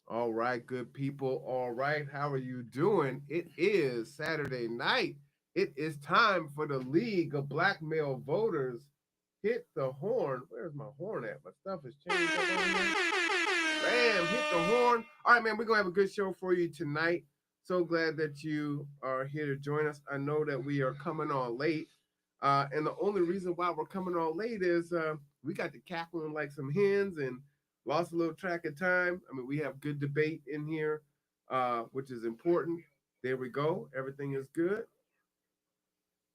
All right, good people. All right, how are you doing? It is Saturday night. It is time for the League of Black Male Voters. Hit the horn. Where's my horn at? My stuff has changed up on here. Bam, hit the horn. All right, man, we're going to have a good show for you tonight. So glad that you are here to join us. I know that we are coming on late. And the only reason why we're coming on late is we got to cackling like some hens and lost a little track of time. I mean, we have good debate in here, which is important. There we go. Everything is good.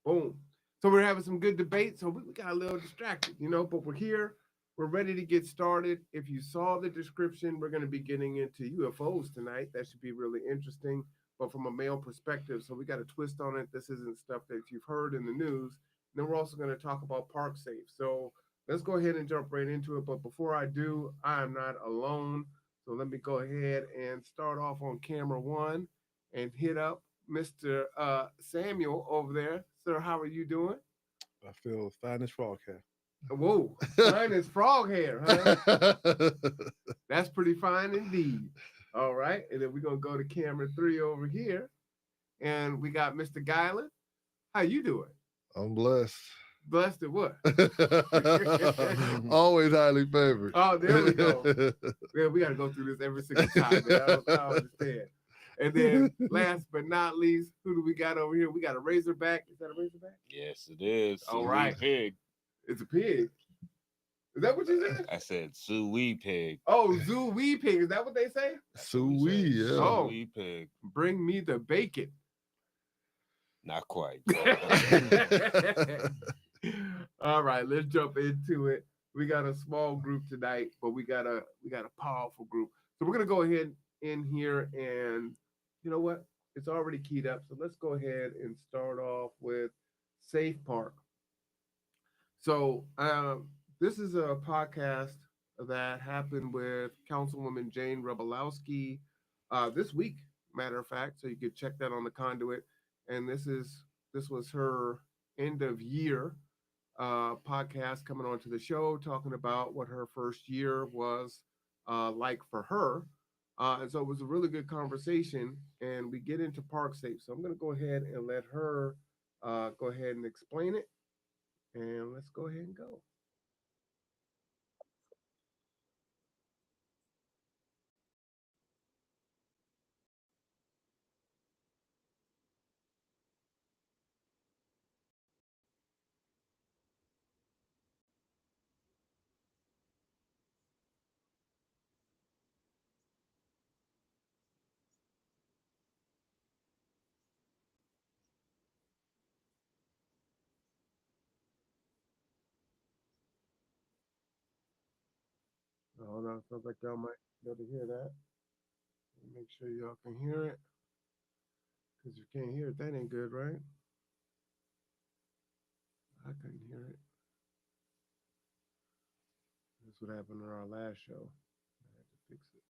Boom. So we're having some good debate. So we got a little distracted, but we're here. We're ready to get started. If you saw the description, we're going to be getting into UFOs tonight. That should be really interesting, but from a male perspective. So we got a twist on it. This isn't stuff that you've heard in the news. And then we're also going to talk about Park Safe. So let's go ahead and jump right into it. But before I do, I am not alone. So let me go ahead and start off on camera one and hit up Mr. Samuel over there. Sir, how are you doing? I feel fine as frog hair. Whoa, fine as frog hair, huh? That's pretty fine indeed. All right, and then we're gonna go to camera three over here, and we got Mr. Guyland. How you doing? I'm blessed. Blessed at what? Always highly favored. Oh, there we go. Man, we got to go through this every single time, man. I don't understand. And then last but not least, who do we got over here? We got a Razorback. Is that a Razorback? Yes, it is. All Sous right. pig. It's a pig. Is that what you said? I said sous pig. Oh, zoo wee pig. Is that what they say? Sous yeah. Oh. Sous pig. Bring me the bacon. Not quite. All right, let's jump into it. We got a small group tonight, but we got a powerful group. So we're gonna go ahead in here, and you know what? It's already keyed up. So let's go ahead and start off with Safe Park. So this is a podcast that happened with Councilwoman Jane Rebelowski this week, matter of fact. So you could check that on the conduit. And this was her end of year podcast coming onto the show, talking about what her first year was like for her. And so it was a really good conversation. And we get into Park Safe. So I'm going to go ahead and let her go ahead and explain it. And let's go ahead and go. Hold on, sounds like y'all might be able to hear that. Make sure y'all can hear it. Because if you can't hear it, that ain't good, right? I couldn't hear it. That's what happened in our last show. I had to fix it.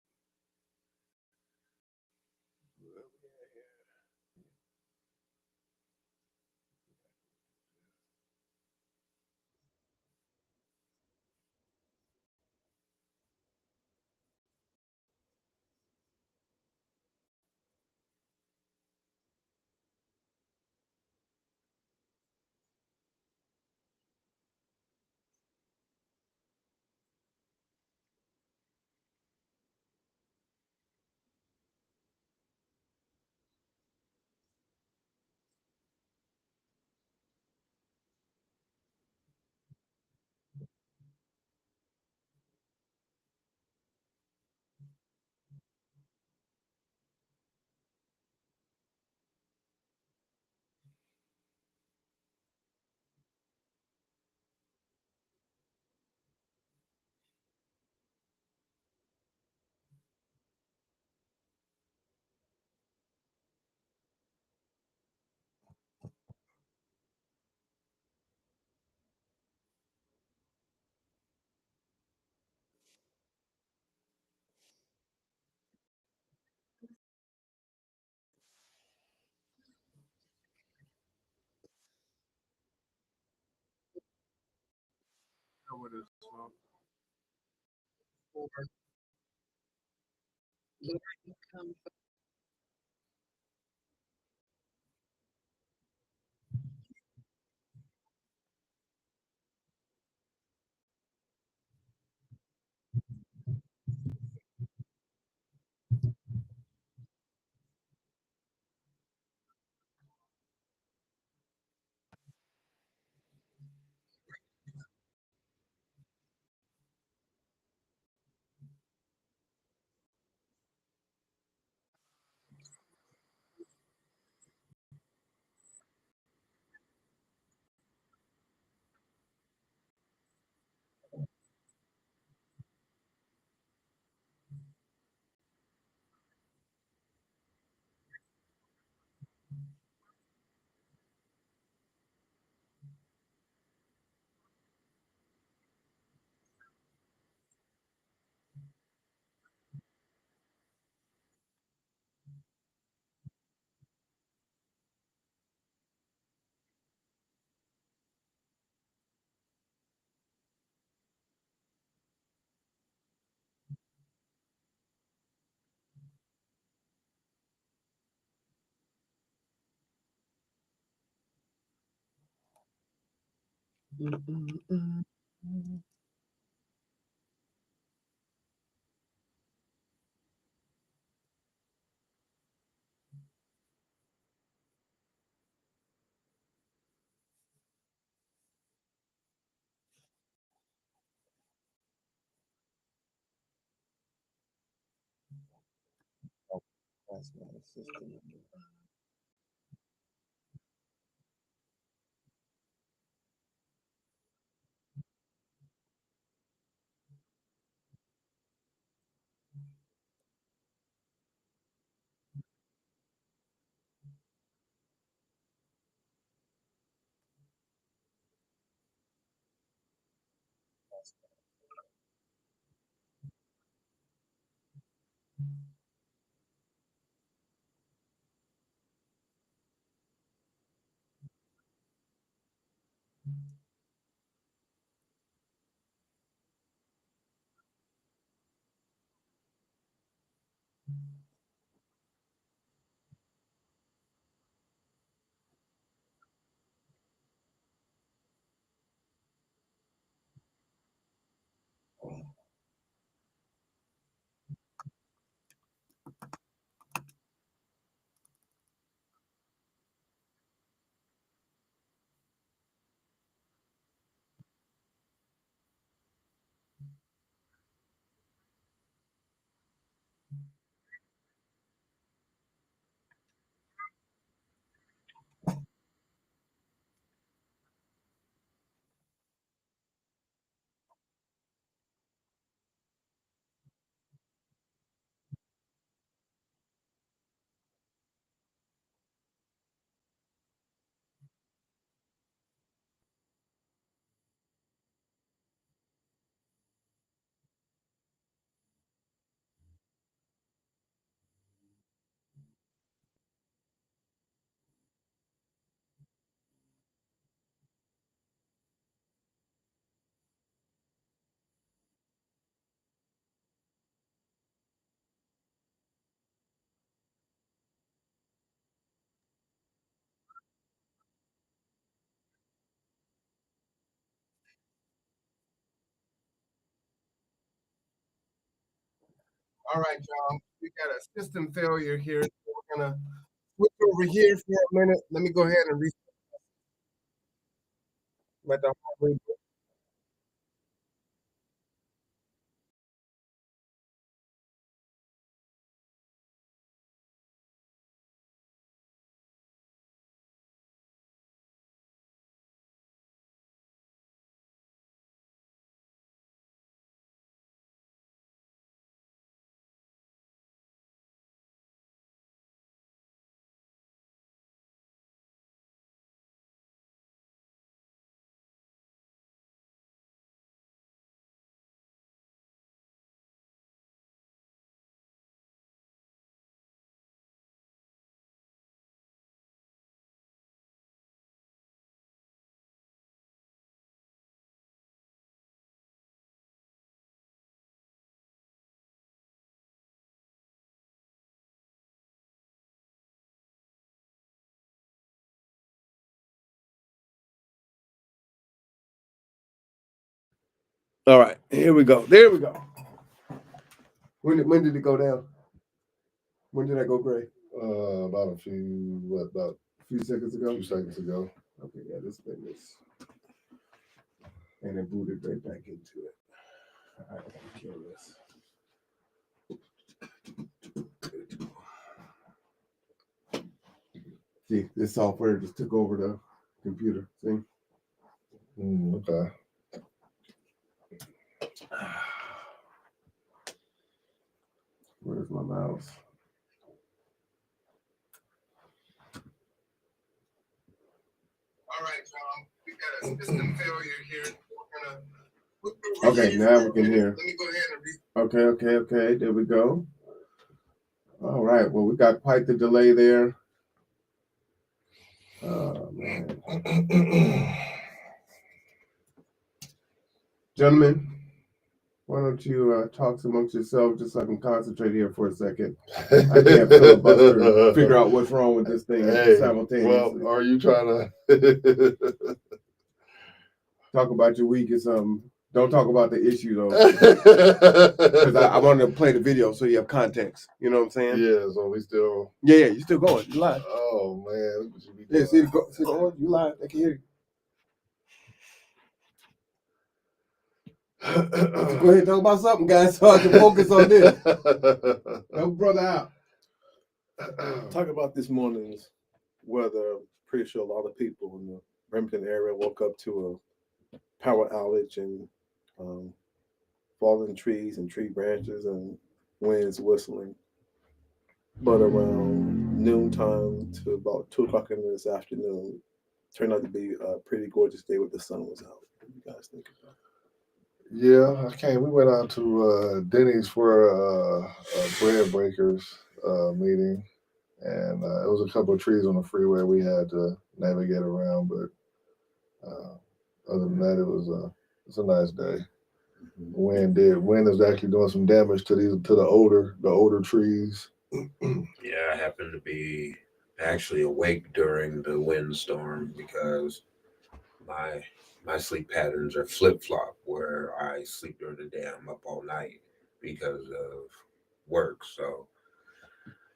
Know what it's from. That's my assistant. All right, y'all. We got a system failure here. So we're gonna switch over here for a minute. Let me go ahead and let the All right, here we go. There we go. When did it go down? When did I go gray? About a few seconds ago. few seconds ago. Okay, yeah, this thing is, and it booted right back into it. All right, I gotta kill this. See, this software just took over the computer. See? Okay. Where's my mouse? All right, y'all. We got a system failure here. Okay, now we can hear. Let me go ahead and read. Okay. There we go. All right. Well, we got quite the delay there. Oh, man. Gentlemen, why don't you talk amongst yourselves just so I can concentrate here for a second. I can't filibuster and figure out what's wrong with this thing simultaneously. Well, are you trying to talk about your week or something? Don't talk about the issue though, because I wanted to play the video so you have context. You know what I'm saying? Yeah. So we still. Yeah. You still going? You live? Oh man. Yeah. See the you live? I can hear you. So go ahead and talk about something, guys, so I can focus on this. Help brother out. Talk about this morning's weather. I'm pretty sure a lot of people in the Remington area woke up to a power outage and falling trees and tree branches and winds whistling. But around noontime to about 2 o'clock in this afternoon, turned out to be a pretty gorgeous day with the sun was out. What do you guys think about it? Yeah, okay. We went out to Denny's for a bread breakers meeting, and it was a couple of trees on the freeway we had to navigate around. But other than that, it's a nice day. Wind is actually doing some damage to the older trees. Yeah, I happened to be actually awake during the windstorm because my sleep patterns are flip-flop, where I sleep during the day, I'm up all night because of work. So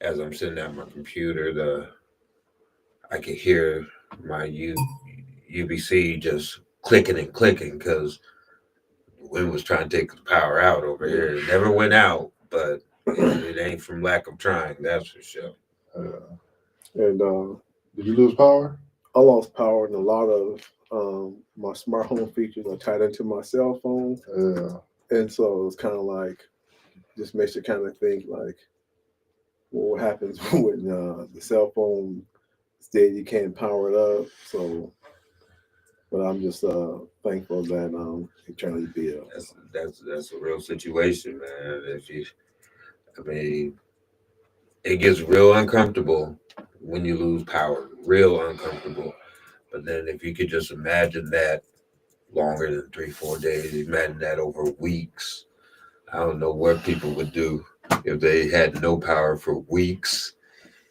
as I'm sitting at my computer, I could hear my UBC just clicking and clicking because the wind was trying to take the power out over here. It never went out, but it ain't from lack of trying, that's for sure. And Did you lose power? I lost power, and a lot of my smart home features are tied into my cell phone. Yeah. And so it's kind of like, just makes you kind of think like, well, what happens when the cell phone is dead? You can't power it up. So, but I'm just thankful that it turned out to be That's a real situation, man. It gets real uncomfortable when you lose power, real uncomfortable. But then if you could just imagine that longer than 3-4 days, imagine that over weeks. I don't know what people would do if they had no power for weeks.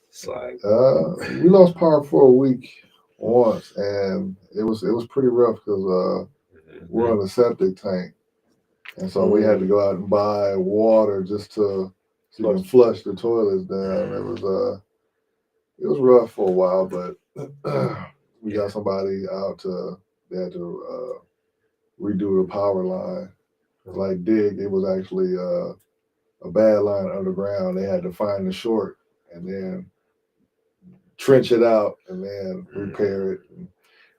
It's like we lost power for a week once, and it was pretty rough because we're on a septic tank, and so we had to go out and buy water just to flush the toilets down. It was rough for a while, but we got somebody out they had to redo the power line. Like it was actually a bad line underground. They had to find the short and then trench it out and then repair it.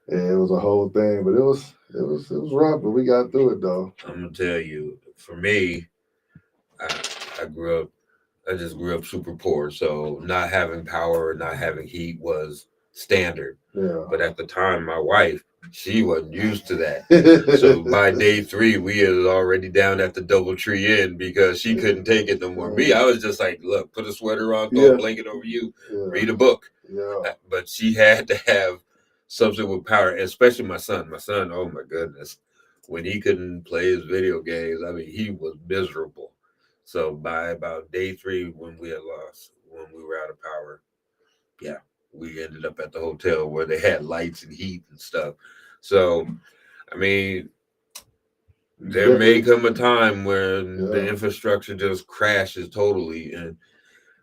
And it was a whole thing, but it was rough, but we got through it though. I'm gonna tell you, for me, I just grew up super poor, so not having power, not having heat was standard. Yeah. But at the time, my wife, she wasn't used to that. So by day 3, we had already down at the DoubleTree Inn because she couldn't take it no more. Me, I was just like, look, put a sweater on, throw a blanket over you, read a book. Yeah. But she had to have something with power, especially my son. My son, oh my goodness, when he couldn't play his video games, I mean, he was miserable. So by about day 3, when we were out of power, yeah, we ended up at the hotel where they had lights and heat and stuff. So, I mean, There may come a time when the Yeah. infrastructure just crashes totally, and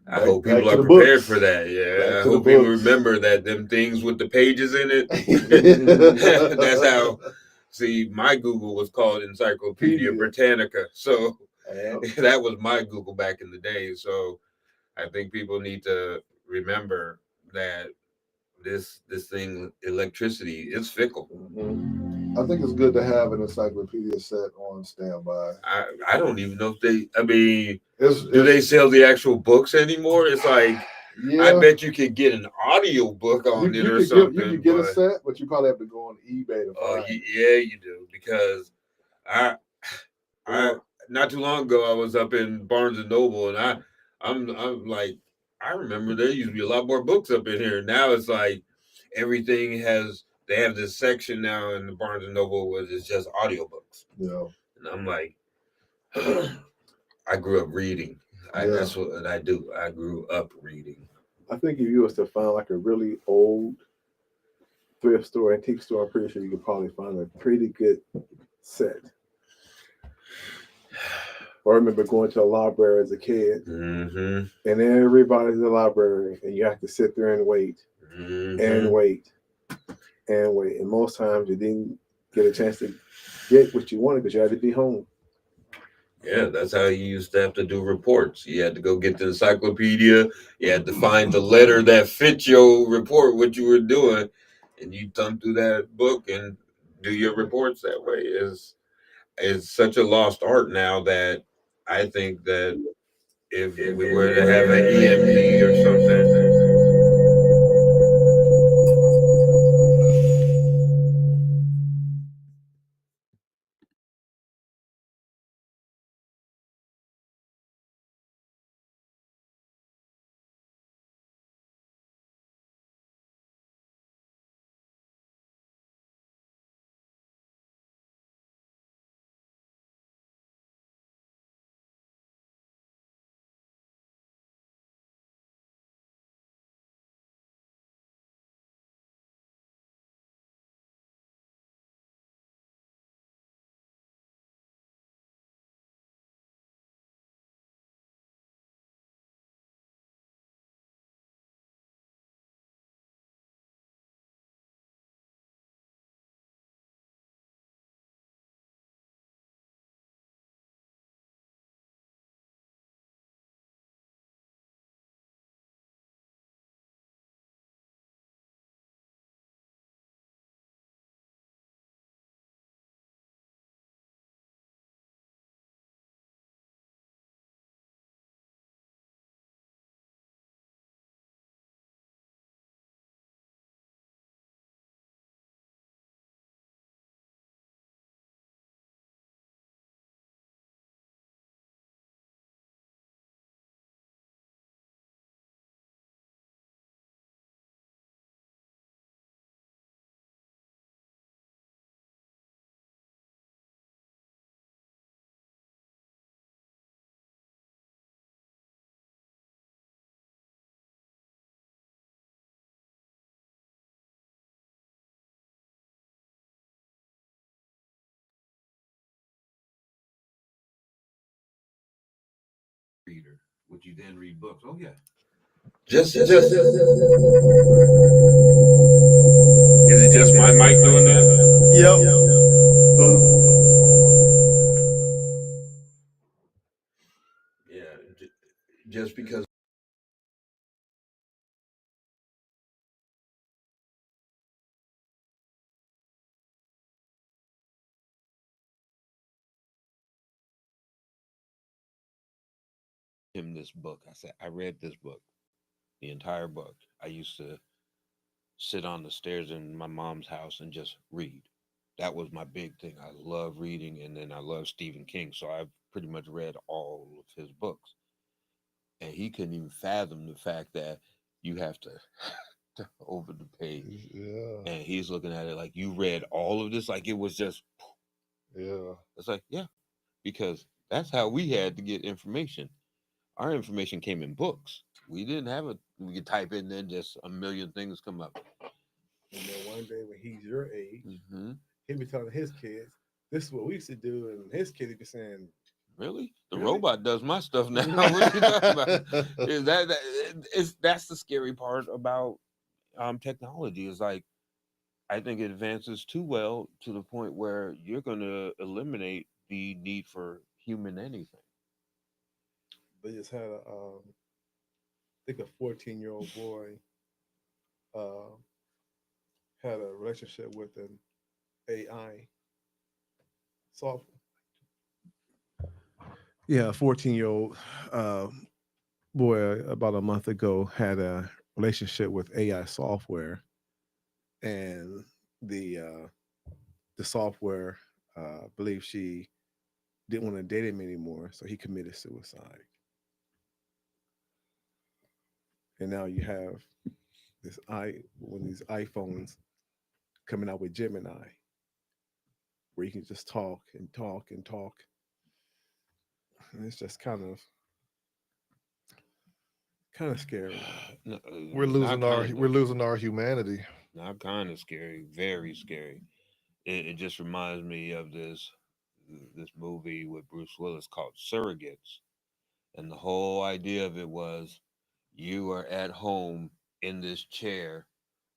I Back- hope back people to are the prepared books. for that. Yeah, Back I to the hope people books. remember that them things with the pages in it. That's how. See, my Google was called Encyclopedia Pedia. Britannica, so Yep. that was my Google back in the day. So I think people need to remember that this thing, electricity, is fickle. I think it's good to have an encyclopedia set on standby. I don't even know if they. I mean, It's, do they sell the actual books anymore? It's like I yeah. bet you could get an audio book on it or You something. could get a But set, but you probably have to go on eBay to find it. yeah, you do, because I Or not too long ago I was up in Barnes and Noble, and I'm like, I remember there used to be a lot more books up in here. Now it's like everything has, they have this section now in the Barnes and Noble where it's just audiobooks. yeah. And I'm like, I grew up reading. That's what I do. I grew up reading. I think if you was to find like a really old thrift store, antique store, I'm pretty sure you could probably find a pretty good set. I remember going to a library as a kid, Mm-hmm. and everybody's in the library, and you have to sit there and wait Mm-hmm. and wait and wait. And most times you didn't get a chance to get what you wanted because you had to be home. Yeah, that's how you used to have to do reports. You had to go get the encyclopedia. You had to find the letter that fit your report, what you were doing, and you thumb through that book and do your reports that way. It's such a lost art now that I think that if we were to have an EMP or something. Reader. Would you then read books? Oh yeah. Just. Is it just my mic doing that? Yep. Yeah. Just because him this book, I said I read this book, the entire book. I used to sit on the stairs in my mom's house and just read. That was my big thing. I love reading, and then I love Stephen King, so I've pretty much read all of his books. And he couldn't even fathom the fact that you have to over the page. Yeah. And he's looking at it like, you read all of this, like it was just. Yeah. It's like, yeah, because that's how we had to get information. Our information came in books. We didn't have it. We could type in, then just a million things come up. And then one day when he's your age, Mm-hmm. he'll be telling his kids, this is what we used to do, and his kid be saying, Really? The Really? robot does my stuff now. What you talking about? Is that's the scary part about technology? Is like I think it advances too well to the point where you're going to eliminate the need for human anything. they just had I think a 14-year-old boy uh, had a relationship with an AI software. Yeah, a 14-year-old boy about a month ago had a relationship with AI software, and the uh, the software believed she didn't want to date him anymore, so he committed suicide. And now you have one of these iPhones coming out with Gemini, where you can just talk and talk and talk, and it's just kind of scary. No, We're not losing our kind we're of, losing our humanity. not kind of scary, very scary. It just reminds me of this movie with Bruce Willis called Surrogates, and the whole idea of it was you are at home in this chair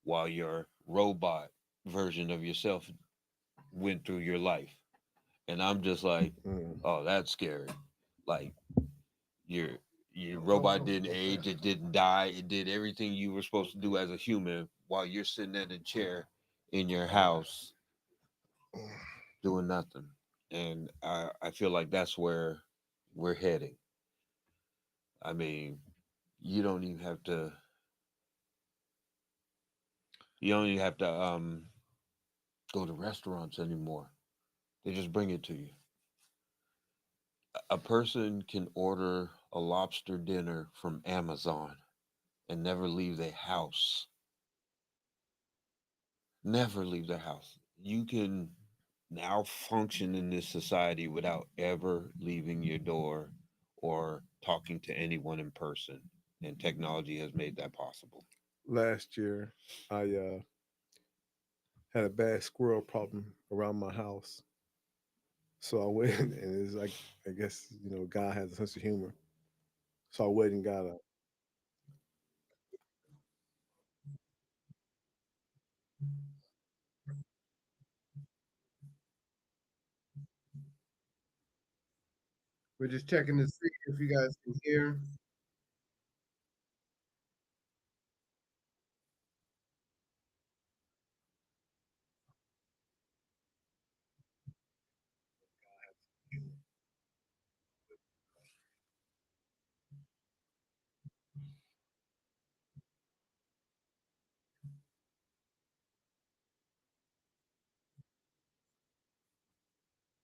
while your robot version of yourself went through your life. And I'm just like, Mm. oh, that's scary. Like your your robot didn't age, it didn't die, it did everything you were supposed to do as a human while you're sitting in a chair in your house doing nothing. And I feel like that's where we're heading. I mean, you don't even have to you don't even have to go to restaurants anymore. They just bring it to you. A person can order a lobster dinner from Amazon and never leave their house. Never leave their house. You can now function in this society without ever leaving your door or talking to anyone in person. And technology has made that possible. Last year, I had a bad squirrel problem around my house, so I went and it's like I guess God has a sense of humor. So I went and got a We're just checking to see if you guys can hear.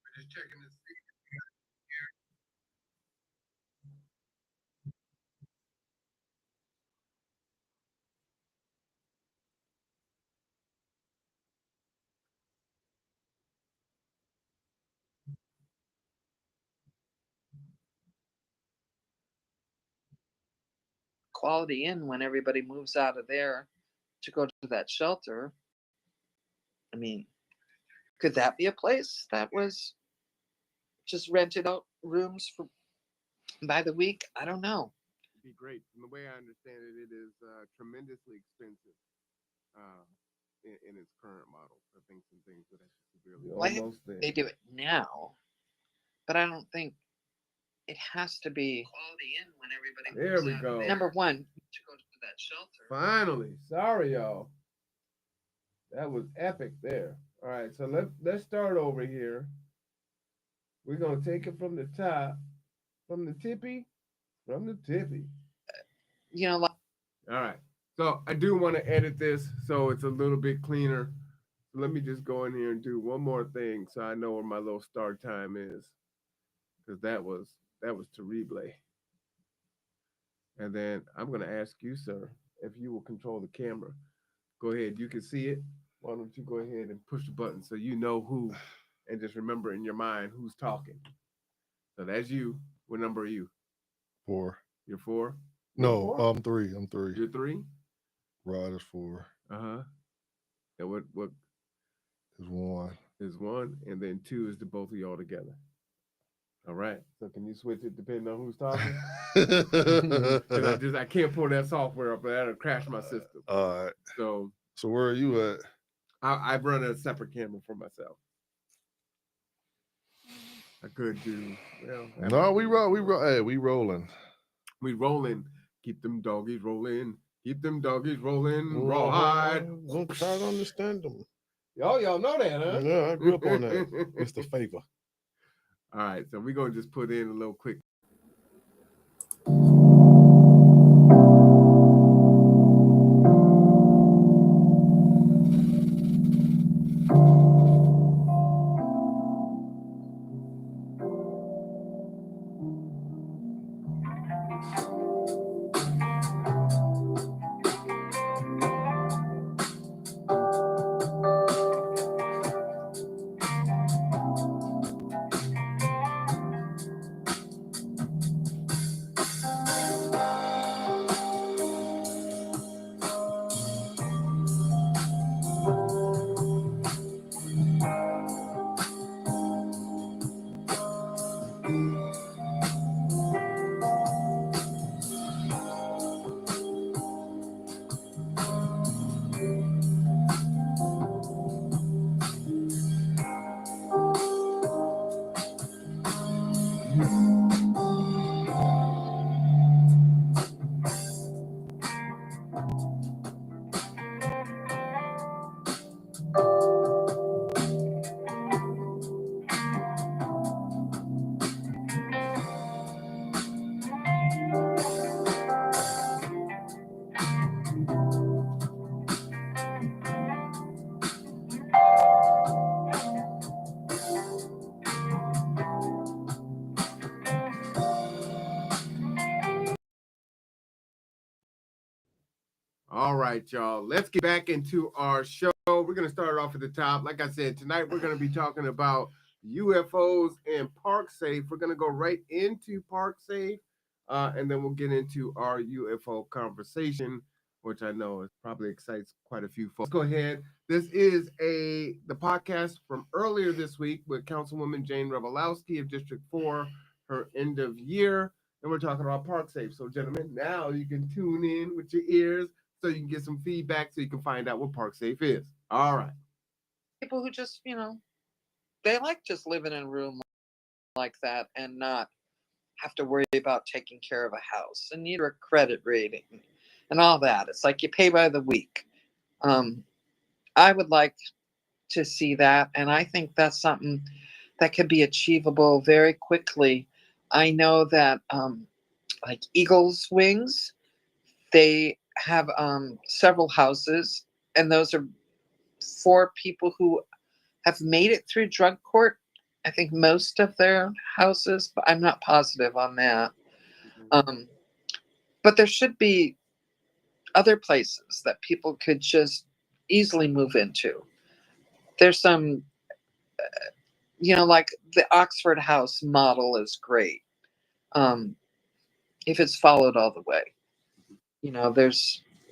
We're just checking to see. Quality Inn when everybody moves out of there to go to that shelter. I mean, could that be a place that was just rented out rooms for by the week? I don't know. Be great. From the way I understand it, it is tremendously expensive in its current model. I think some things would have to severely. Well, I think Almost there. they do it now, but I don't think it has to be Quality Inn when everybody There moves we out of go. there. Number one to go to that shelter. Finally, sorry y'all. That was epic there. All right, so let's start over here. We're gonna take it from the top, from the tippy, from the tippy. You know, like All right. So I do want to edit this so it's a little bit cleaner. Let me just go in here and do one more thing so I know where my little start time is, because that was terrible. And then I'm gonna ask you, sir, if you will control the camera. Go ahead. You can see it. Why don't you go ahead and push the button so you know who, and just remember in your mind who's talking. So that's you. What number are you? 4. You're 4. You're No, 4? I'm 3. I'm 3. You're 3. Rod is 4. Uh huh. And what Is 1. is one, and then two is the both of y'all together. All right. So can you switch it depending on who's talking? Because I can't pull that software up, but that'll crash my system. All right. So where are you at? I run a separate camera for myself. I could do well. No, we roll. Hey, we rolling. We rolling. Keep them doggies rolling. Keep them doggies rolling. Rawhide. Don't try to understand them. Y'all know that, huh? Yeah, I grew up on that. Mr. Favor. All right, so we're gonna just put in a little quick. All right, y'all. Let's get back into our show. We're going to start off at the top. Like I said, tonight we're going to be talking about UFOs and Park Safe. We're going to go right into Park Safe, and then we'll get into our UFO conversation, which I know is probably excites quite a few folks. Let's go ahead. This is the podcast from earlier this week with Councilwoman Jane Revelowski of District 4, her end of year, and we're talking about Park Safe. So, gentlemen, now you can tune in with your ears so you can get some feedback so you can find out what Park Safe is. All right. People who just, they like just living in a room like that and not have to worry about taking care of a house and need a credit rating and all that. It's like you pay by the week. I would like to see that, and I think that's something that could be achievable very quickly. I know that like Eagle's Wings, they have several houses, and those are for people who have made it through drug court. I think most of their houses, but I'm not positive on that. But there should be other places that people could just easily move into. There's some, like the Oxford House model is great if it's followed all the way.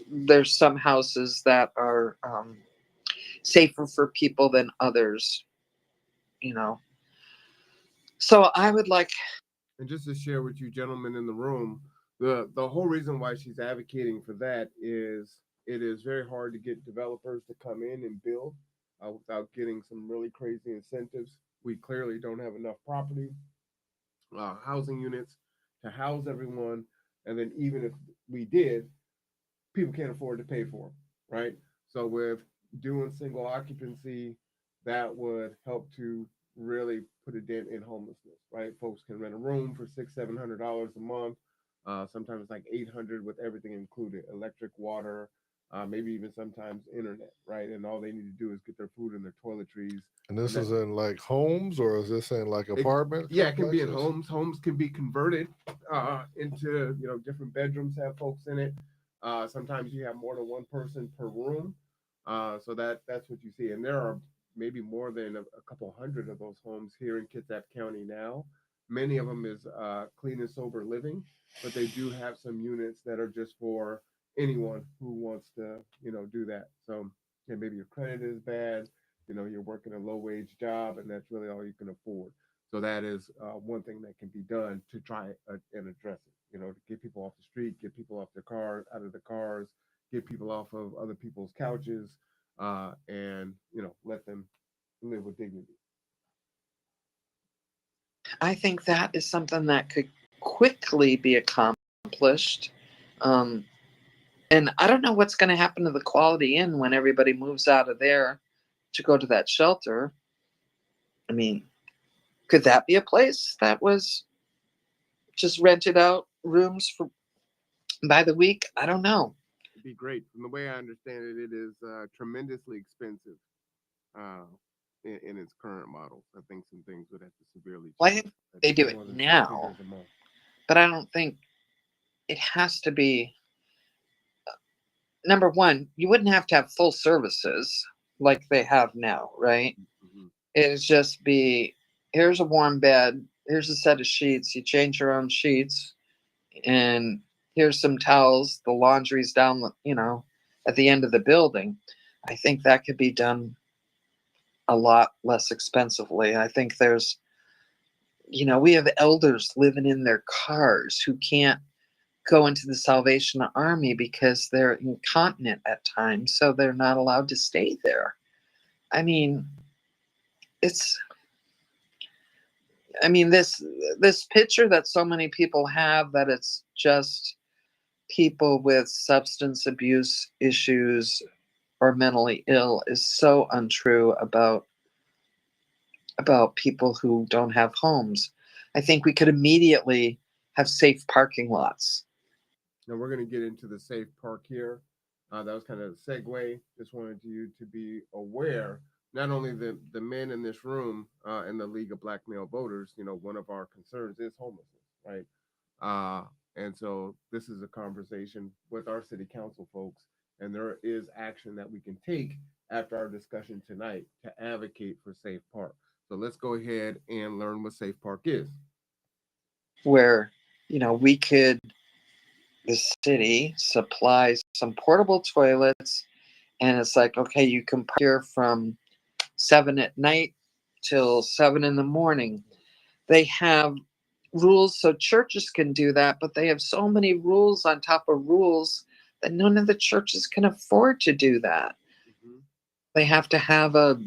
There's some houses that are safer for people than others. So I would like. And just to share with you gentlemen in the room, the whole reason why she's advocating for that is it is very hard to get developers to come in and build without getting some really crazy incentives. We clearly don't have enough property, housing units to house everyone. And then even if we did, people can't afford to pay for them, right? So with doing single occupancy, that would help to really put a dent in homelessness, right? Folks can rent a room for $600-700 a month. Sometimes it's like 800 with everything included, electric, water, maybe even sometimes internet, right? And all they need to do is get their food and their toiletries. And this is in like homes, or is this in like apartment? Yeah, it can be in homes. Homes can be converted into different bedrooms, have folks in it. Sometimes you have more than one person per room. So that's what you see. And there are maybe more than a couple hundred of those homes here in Kitsap County now. Many of them is clean and sober living, but they do have some units that are just for anyone who wants to, do that. So maybe your credit is bad, You're working a low wage job, and that's really all you can afford. So that is one thing that can be done to try and address it. To get people off the street, get people off their cars, out of the cars, get people off of other people's couches, and let them live with dignity. I think that is something that could quickly be accomplished. Um, and I don't know what's going to happen to the Quality Inn when everybody moves out of there to go to that shelter. I mean, could that be a place that was just rented out rooms for by the week? I don't know. It'd be great. From the way I understand it, it is tremendously expensive uh, in its current model. I think some things would have to severely Well, I change. think I they think do it more than six now, figures a month. but I don't think it has to be. Number one, you wouldn't have to have full services like they have now, right? Mhm. It'd just be, here's a warm bed, here's a set of sheets, you change your own sheets, and here's some towels, the laundry's down, at the end of the building. I think that could be done a lot less expensively. I think we have elders living in their cars who can't go into the Salvation Army because they're incontinent at times, so they're not allowed to stay there. I mean, it's this picture that so many people have that it's just people with substance abuse issues or mentally ill is so untrue about people who don't have homes. I think we could immediately have safe parking lots. Now we're going to get into the safe park here. That was kind of a segue. Just wanted you to be aware. Not only the men in this room in the League of Black Male Voters, one of our concerns is homelessness, right? And so this is a conversation with our city council folks, and there is action that we can take after our discussion tonight to advocate for Safe Park. So let's go ahead and learn what Safe Park is. Where, we could, the city supplies some portable toilets, and it's like, okay, you can park here from 7 at night till 7 in the morning. They have rules so churches can do that, but they have so many rules on top of rules that none of the churches can afford to do that. Mhm. They have to have a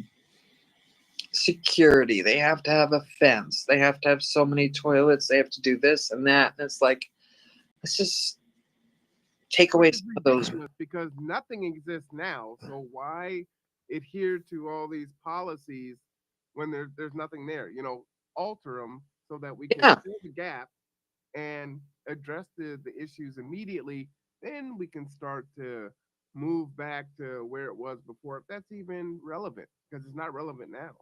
security, they have to have a fence, they have to have so many toilets, they have to do this and that. And it's like, let's just take away Which is some of those. ridiculous because nothing exists now. So why adhere to all these policies when there's nothing there? Alter them so that we can Yeah. fill the gap and address the issues immediately. Then we can start to move back to where it was before, if that's even relevant, because it's not relevant now.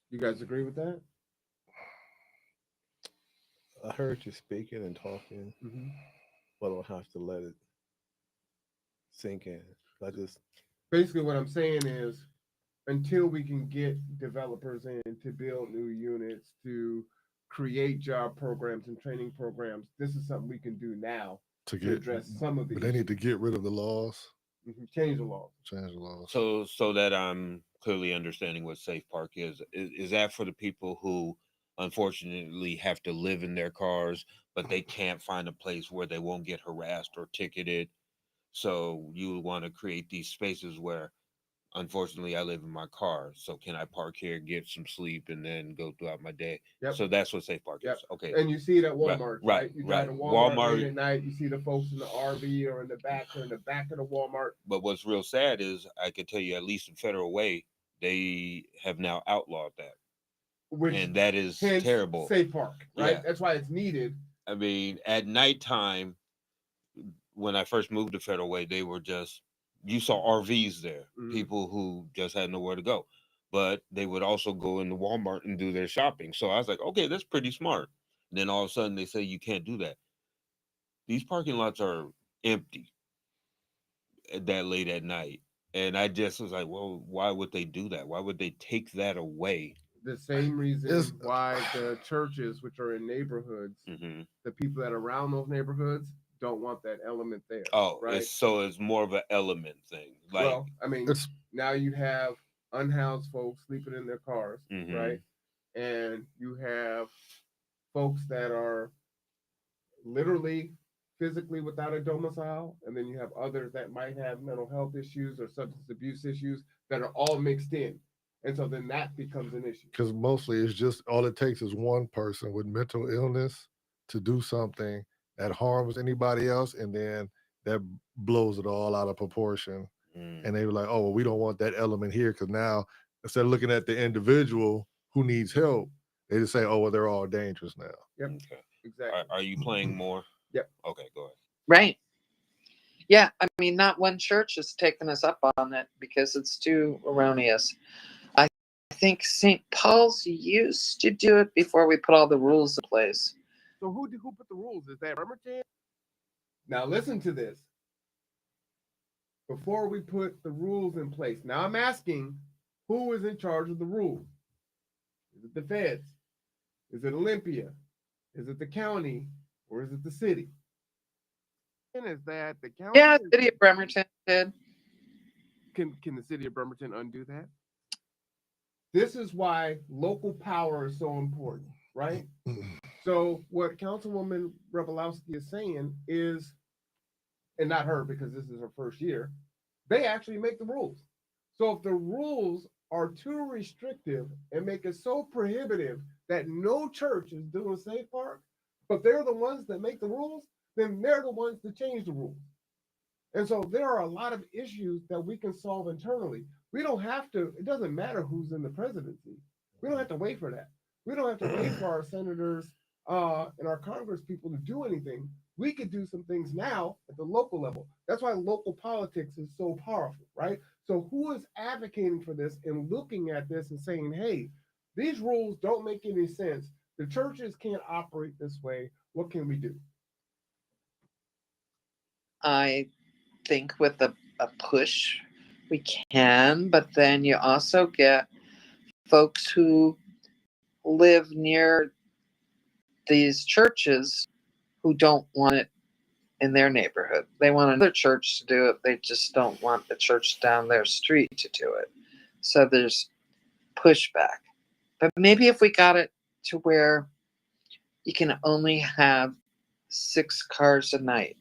You guys agree with that? I heard you speaking and talking, Mm-hmm. but I'll have to let it sink in. I just Basically, what I'm saying is until we can get developers in to build new units, to create job programs and training programs, this is something we can do now to to get, address some of the but they need to get rid of the laws, change the laws. change the laws. So that I'm clearly understanding what Safe Park is that for the people who unfortunately have to live in their cars, but they can't find a place where they won't get harassed or ticketed? So you want to create these spaces where, unfortunately, I live in my car. So can I park here, get some sleep, and then go throughout my day? Yep. So that's what Safe Park Yep. is. Okay. And you see it at Right, Walmart, right, right? You right. drive to Walmart late Walmart. at night, you see the folks in the RV or in the back or in the back of the Walmart. But what's real sad is I can tell you, at least in Federal Way, they have now outlawed that, Which and that is hence terrible. Safe Park, right? Yeah. That's why it's needed. I mean, at nighttime, when I first moved to Federal Way, they were just, you saw RVs there, people who just had nowhere to go. But they would also go into Walmart and do their shopping. So I was like, okay, that's pretty smart. And then all of a sudden they say you can't do that. These parking lots are empty that late at night. And I just was like, well, why would they do that? Why would they take that away? The same reason It's- why the churches, which are in neighborhoods, Mm-hmm. the people that are around those neighborhoods don't want that element there. Oh, right? it's more of an element thing. Like, Well, I mean, It's now you have unhoused folks sleeping in their cars, right? Mhm. And you have folks that are literally physically without a domicile, and then you have others that might have mental health issues or substance abuse issues that are all mixed in. And so then that becomes an issue. Because mostly it's just all it takes is one person with mental illness to do something that harms anybody else, and then that blows it all out of proportion. Mm. And they were like, "Oh, well, we don't want that element here," because now instead of looking at the individual who needs help, they just say, "Oh, well, they're all dangerous now." Yep, Okay. exactly. Are you playing more? Yep. Okay, go ahead. Right. Yeah. I mean, not one church has taken us up on it because it's too erroneous. I think St. Paul's used to do it before we put all the rules in place. So who put the rules? Is that Bremerton? Now listen to this. Before we put the rules in place, now I'm asking, who is in charge of the rules? Is it the feds? Is it Olympia? Is it the county? Or is it the city? And is that the county? Yeah, City of Bremerton did. Can the city of Bremerton undo that? This is why local power is so important, right? So what Councilwoman Revelowski is saying is, and not her because this is her first year, they actually make the rules. So if the rules are too restrictive and make it so prohibitive that no church is doing Safe Park, but they're the ones that make the rules, then they're the ones that change the rules. And so there are a lot of issues that we can solve internally. We don't have to, it doesn't matter who's in the presidency. We don't have to wait for that. We don't have to wait for our senators and our Congress people to do anything. We could do some things now at the local level. That's why local politics is so powerful, right? So who is advocating for this and looking at this and saying, hey, these rules don't make any sense. The churches can't operate this way. What can we do? I think with a push we can, but then you also get folks who live near these churches who don't want it in their neighborhood. They want another church to do it. They just don't want the church down their street to do it. So there's pushback. But maybe if we got it to where you can only have 6 cars a night.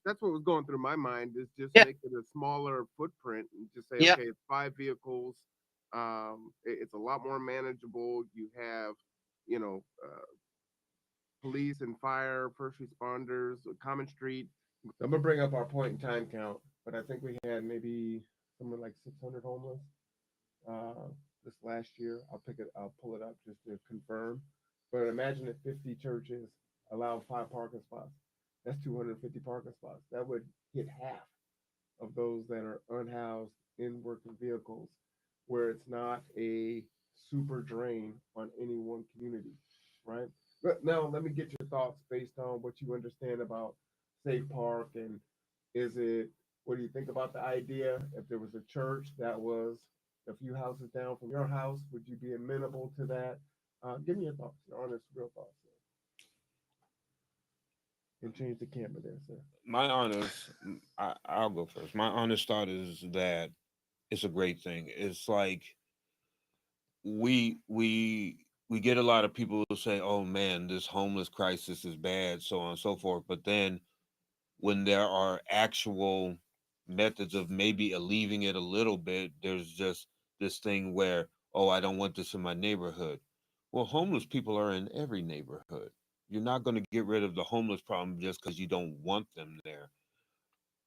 That's what was going through my mind is just Yeah. make it a smaller footprint and just say, Yeah. okay, it's 5 vehicles. It's a lot more manageable. You have, you know, police and fire, first responders, common street. I'm gonna bring up our point in time count, but I think we had maybe somewhere like 600 homeless uh, this last year. I'll pull it up just to confirm. But imagine if 50 churches allow 5 parking spots. That's 250 parking spots. That would hit half of those that are unhoused in working vehicles, where it's not a super drain on any one community, right? But now let me get your thoughts based on what you understand about Safe Park, and is it, what do you think about the idea? If there was a church that was a few houses down from your house, would you be amenable to that? Give me your thoughts, your honest, real thoughts. And change the camera there, sir. My honest, I'll go first. My honest thought is that it's a great thing. It's like we we we get a lot of people who say, "Oh man, this homeless crisis is bad," so on and so forth. But then when there are actual methods of maybe alleviating it a little bit, there's just this thing where, "Oh, I don't want this in my neighborhood." Well, homeless people are in every neighborhood. You're not going to get rid of the homeless problem just because you don't want them there.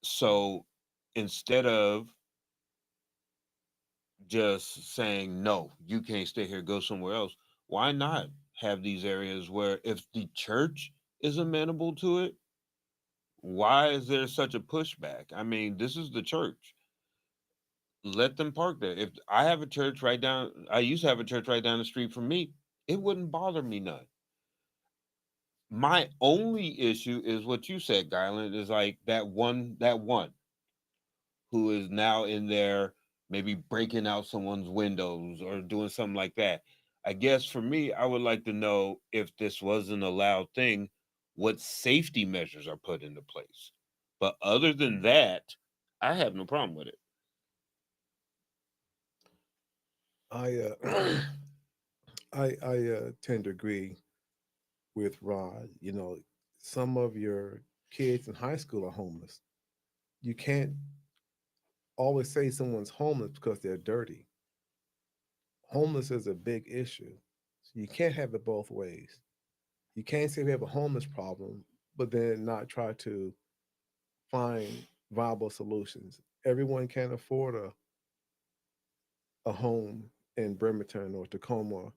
So instead of just saying, no, you can't stay here, go somewhere else, why not have these areas where if the church is amenable to it, why is there such a pushback? I mean, this is the church. Let them park there. If I have a church right down, I used to have a church right down the street from me, it wouldn't bother me none. My only issue is what you said, Gyland, is like that one who is now in there maybe breaking out someone's windows or doing something like that. I guess for me, I would like to know if this was an allowed thing, what safety measures are put into place. But other than that, I have no problem with it. I I tend to agree with Rod. You know, some of your kids in high school are homeless. You can't always say someone's homeless because they're dirty. Homeless is a big issue. So you can't have it both ways. You can't say we have a homeless problem, but then not try to find viable solutions. Everyone can't afford a home in Bremerton or Tacoma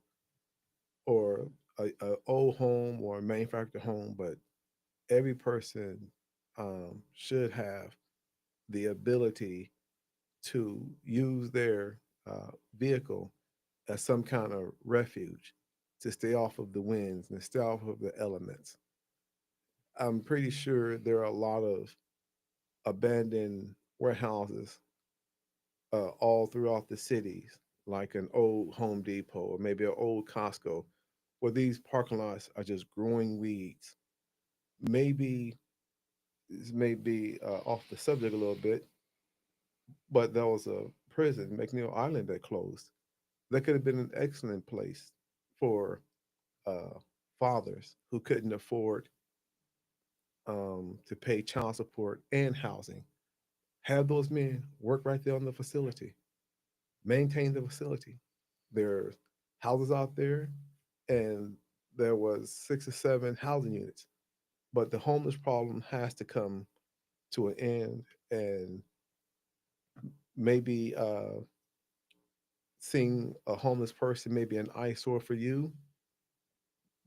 or a old home or a manufactured home, but every person should have the ability to use their vehicle as some kind of refuge to stay off of the winds and stay off of the elements. I'm pretty sure there are a lot of abandoned warehouses all throughout the cities, like an old Home Depot or maybe an old Costco, where these parking lots are just growing weeds. Maybe this may be off the subject a little bit, but there was a prison, McNeil Island, that closed. That could have been an excellent place for uh, fathers who couldn't afford to pay child support and housing. Have those men work right there on the facility, maintain the facility. There's houses out there, and there was 6 or 7 housing units. But the homeless problem has to come to an end, and maybe seeing a homeless person may be an eyesore for you,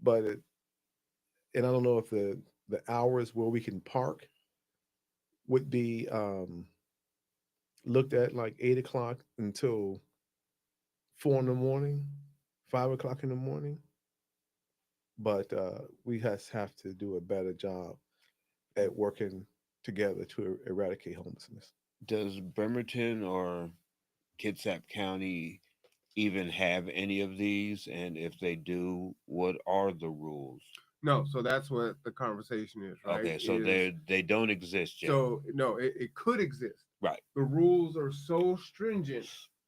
but and I don't know if the hours where we can park would be looked at like 8 o'clock until 4 in the morning, 5 o'clock in the morning. But we have to do a better job at working together to eradicate homelessness. Does Bremerton or Kitsap County even have any of these? And if they do, what are the rules? No, so that's what the conversation is, right? Okay, so Is they don't exist yet. so no, it could exist. Right. The rules are so stringent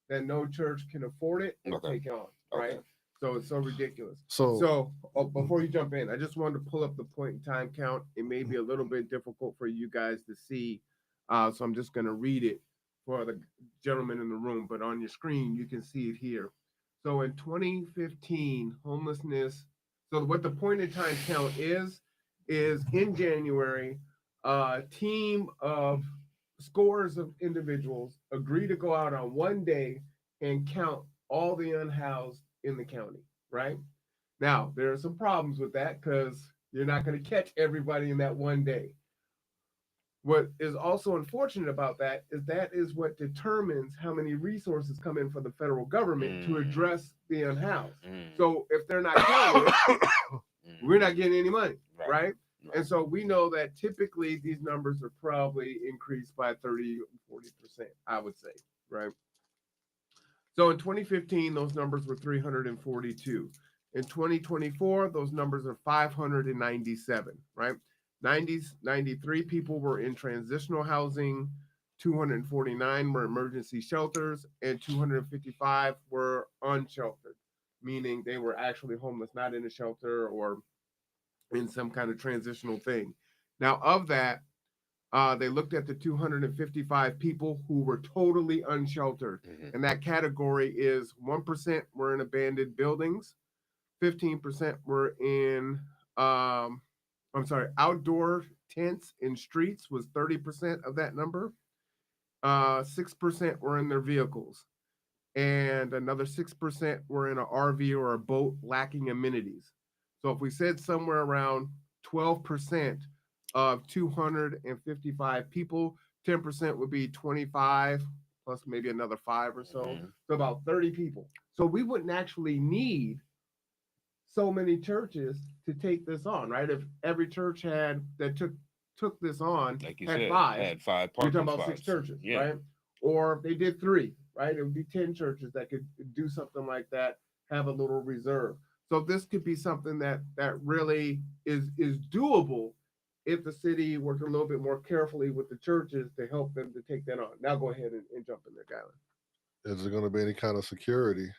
that no church can afford it or Okay. take it on, right? Okay. So it's so ridiculous. So, Before you jump in, I just wanted to pull up the point in time count. It may be a little bit difficult for you guys to see, so I'm just going to read it for the gentleman in the room. But on your screen, you can see it here. So in 2015, homelessness. So what the point in time count is in January, a team of scores of individuals agree to go out on one day and count all the unhoused in the county, right? Now, there are some problems with that because you're not going to catch everybody in that one day. What is also unfortunate about that is what determines how many resources come in for the federal government to address the unhoused. So if they're not counted, we're not getting any money, right? And so we know that typically these numbers are probably increased by 30, 40%, I would say, right? So in 2015, those numbers were 342. In 2024, those numbers are 597, right? 93 people were in transitional housing, 249 were emergency shelters, and 255 were unsheltered, meaning they were actually homeless, not in a shelter or in some kind of transitional thing. Now, of that, they looked at the 255 people who were totally unsheltered. And that category is 1% were in abandoned buildings, 15% were in, outdoor tents in streets was 30% of that number. 6% were in their vehicles. And another 6% were in an RV or a boat lacking amenities. So if we said somewhere around 12% of 255 people, 10% would be 25 plus maybe another 5 or so. So about 30 people. So we wouldn't actually need so many churches to take this on, right? If every church had that took this on, like you had said, five, had 5 you're parking talking about spots. 6 churches, Yeah. right? Or if they did 3, right? It would be 10 churches that could do something like that, have a little reserve. So this could be something that really is doable if the city worked a little bit more carefully with the churches to help them to take that on. Now go ahead and jump in there, Kylan. Is there going to be any kind of security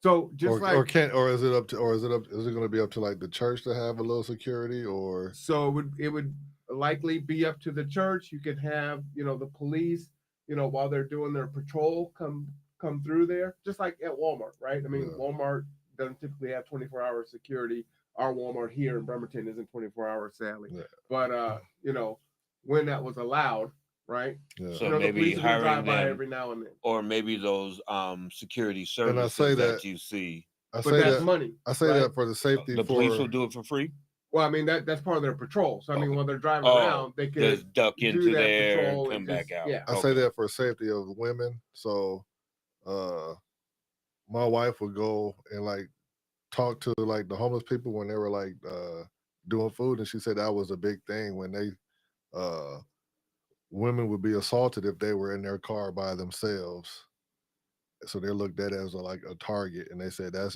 So just or like can or is it up to or is it going to be up to like the church to have a little security or so it would likely be up to the church. You could have, the police, while they're doing their patrol, come through there, just like at Walmart, right? I mean, Yeah. Walmart doesn't typically have 24-hour security. Our Walmart here in Bremerton isn't 24 hours, sadly. Yeah. But when that was allowed, right? yeah? So The maybe police are gonna hiring drive by them, every now and then. or maybe those security And I services say that that you see. I But say that's that money, I say right? that for the safety The police will for do it for free. Well, I mean that's part of their patrol. So I mean, Okay. while they're driving Oh, around, they could just duck do into that there and patrol and come just back out. yeah. I say Okay. that for safety of women. So uh my wife would go and like talk to like the homeless people when they were like doing food, and she said that was a big thing when they uh women would be assaulted if they were in their car by themselves. So they looked at it as like a target, and they said that's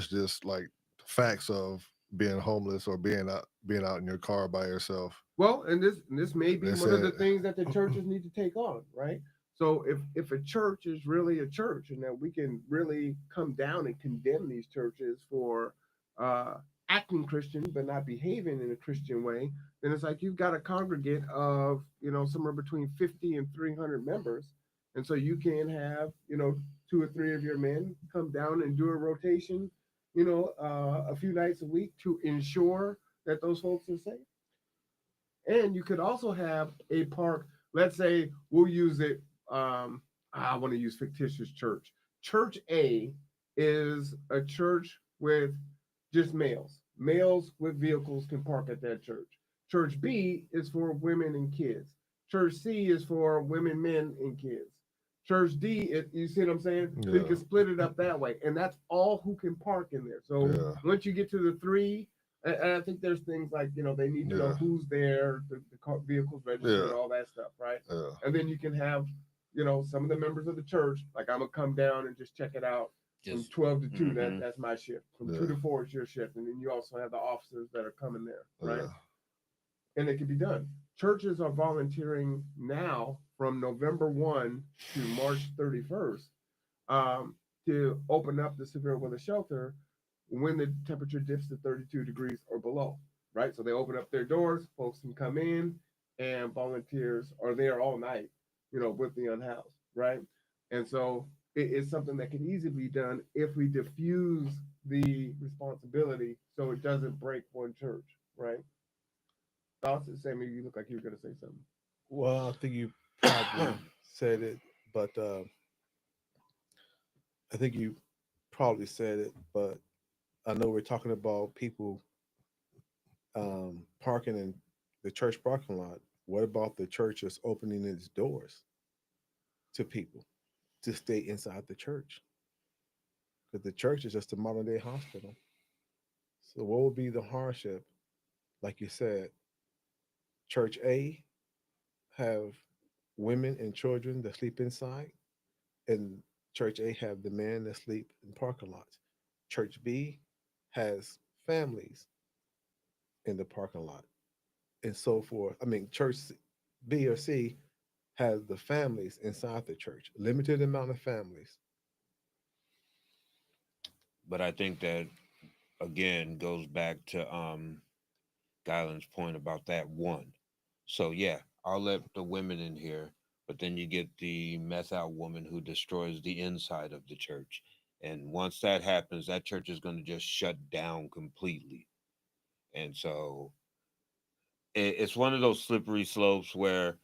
just like facts of being homeless or being out in your car by yourself. Well, and this may be They one of said, the things that the churches need to take on, right? So if a church is really a church, and that we can really come down and condemn these churches for uh, acting Christian but not behaving in a Christian way, then it's like you've got a congregate of somewhere between 50 and 300 members, and so you can have 2 or 3 of your men come down and do a rotation, a few nights a week to ensure that those folks are safe. And you could also have a park. Let's say we'll use it. I want to use fictitious church. Church A is a church with just males. Males with vehicles can park at that church. Church B is for women and kids. Church C is for women, men, and kids. Church D, you see what I'm saying? So you yeah, can split it up that way, and that's all who can park in there. So yeah, once you get to the three, and I think there's things like they need to know yeah, who's there, the vehicles registered, yeah, all that stuff, right? yeah, And then you can have some of the members of the church, like I'm gonna come down and just check it out from Just 12 to 2. hmm That's my shift. From 2 yeah, to 4 is your shift, and then you also have the officers that are coming there, right? yeah. And it can be done. Churches are volunteering now from November 1 to March 31st, to open up the severe weather shelter when the temperature dips to 32 degrees or below, right? So they open up their doors, folks can come in, and volunteers are there all night, with the unhoused, right? And so it's something that can easily be done if we diffuse the responsibility so it doesn't break one church, right? Thoughts? Sammy, you look like you were going to say something. Well, I think you probably said it, but I think you probably said it, but I know we're talking about people parking in the church parking lot. What about the churches opening its doors to people to stay inside the church? Because the church is just a modern day hospital. So, what would be the hardship? Like you said, Church A have women and children that sleep inside, and Church A have the men that sleep in parking lots. Church B has families in the parking lot, and so forth. I mean, B or C has the families inside the church, limited amount of families. But I think that again goes back to Guyland's point about that one. So yeah, I'll let the women in here, but then you get the meth out woman who destroys the inside of the church. And once that happens, that church is going to just shut down completely. And so it's one of those slippery slopes where,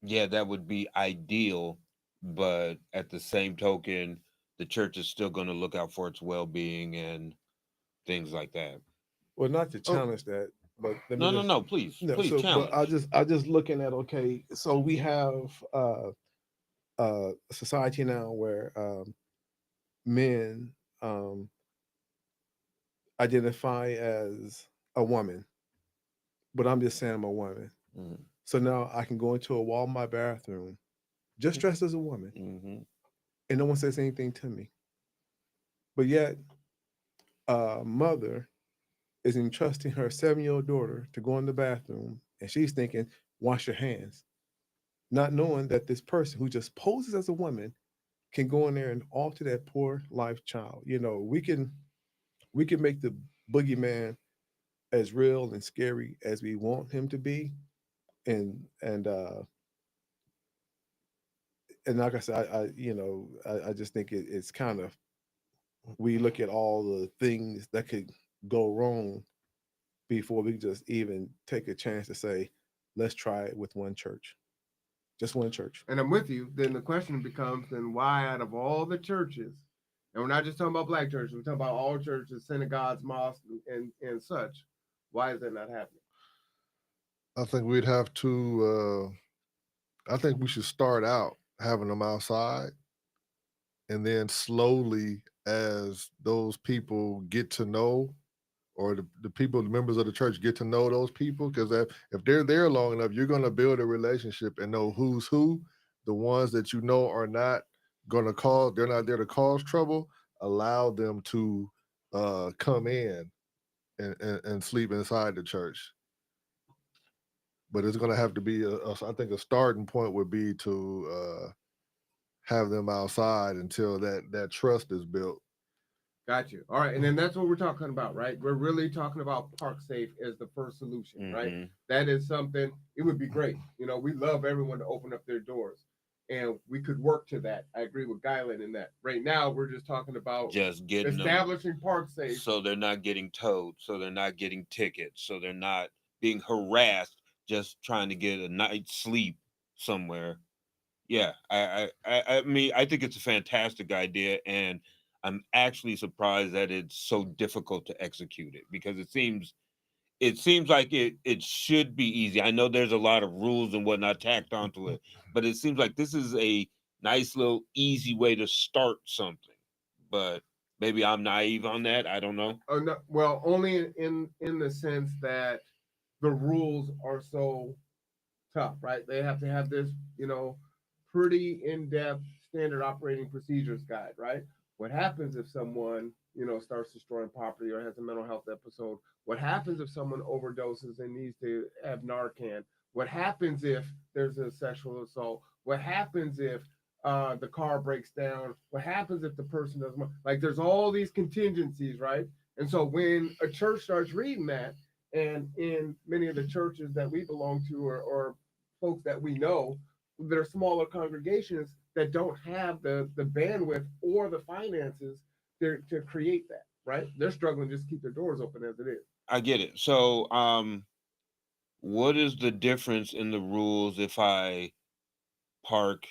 yeah, that would be ideal, but at the same token, the church is still going to look out for its well being and things like that. Well, not to Oh, challenge that, but let me No, no, just no, please, no. please So, but I challenge. just I just looking at okay. So we have a society now where men um, identify as a woman, but I'm just saying I'm a woman. Mm-hmm. So now I can go into a Walmart bathroom just dressed as a woman, Mm-hmm. and no one says anything to me. But yet, a mother is entrusting her 7-year-old daughter to go in the bathroom, and she's thinking, "Wash your hands," not knowing that this person who just poses as a woman can go in there and alter that poor life child. We can make the boogeyman as real and scary as we want him to be, and like I said, I just think it's kind of, we look at all the things that could go wrong before we just even take a chance to say, let's try it with one church, just one church. And I'm with you. Then the question becomes, then why out of all the churches, and we're not just talking about black churches, we're talking about all churches, synagogues, mosques, and such, why is that not happening? I think we'd have to. I think we should start out having them outside, and then slowly, as those people get to know, or the people, the members of the church get to know those people, because if they're there long enough, you're going to build a relationship and know who's who. The ones that you know are not going to cause, they're not there to cause trouble. Allow them to come in and sleep inside the church. But it's going to have to be, I think, a starting point would be to have them outside until that trust is built. Got you. All right. And then that's what we're talking about, right? We're really talking about Park Safe as the first solution, right? That is something, it would be great. We love everyone to open up their doors, and we could work to that. I agree with Guyland in that. Right now, we're just talking about Just getting them establishing Park Safe. so they're not getting towed, so they're not getting tickets, so they're not being harassed just trying to get a night's sleep somewhere. Yeah, I mean, I think it's a fantastic idea, and I'm actually surprised that it's so difficult to execute it, because it seems like it should be easy. I know there's a lot of rules and whatnot tacked onto it, but it seems like this is a nice little easy way to start something. But maybe I'm naive on that. I don't know. Oh, no, well, only in the sense that the rules are so tough, right? They have to have this, pretty in-depth standard operating procedures guide, right? What happens if someone, starts destroying property or has a mental health episode? What happens if someone overdoses and needs to have Narcan? What happens if there's a sexual assault? What happens if the car breaks down? What happens if the person doesn't, like, there's all these contingencies, right? And so when a church starts reading that, and in many of the churches that we belong to, or folks that we know, that are smaller congregations that don't have the bandwidth or the finances to create that, right? They're struggling to just keep their doors open as it is. I get it. So, what is the difference in the rules if I park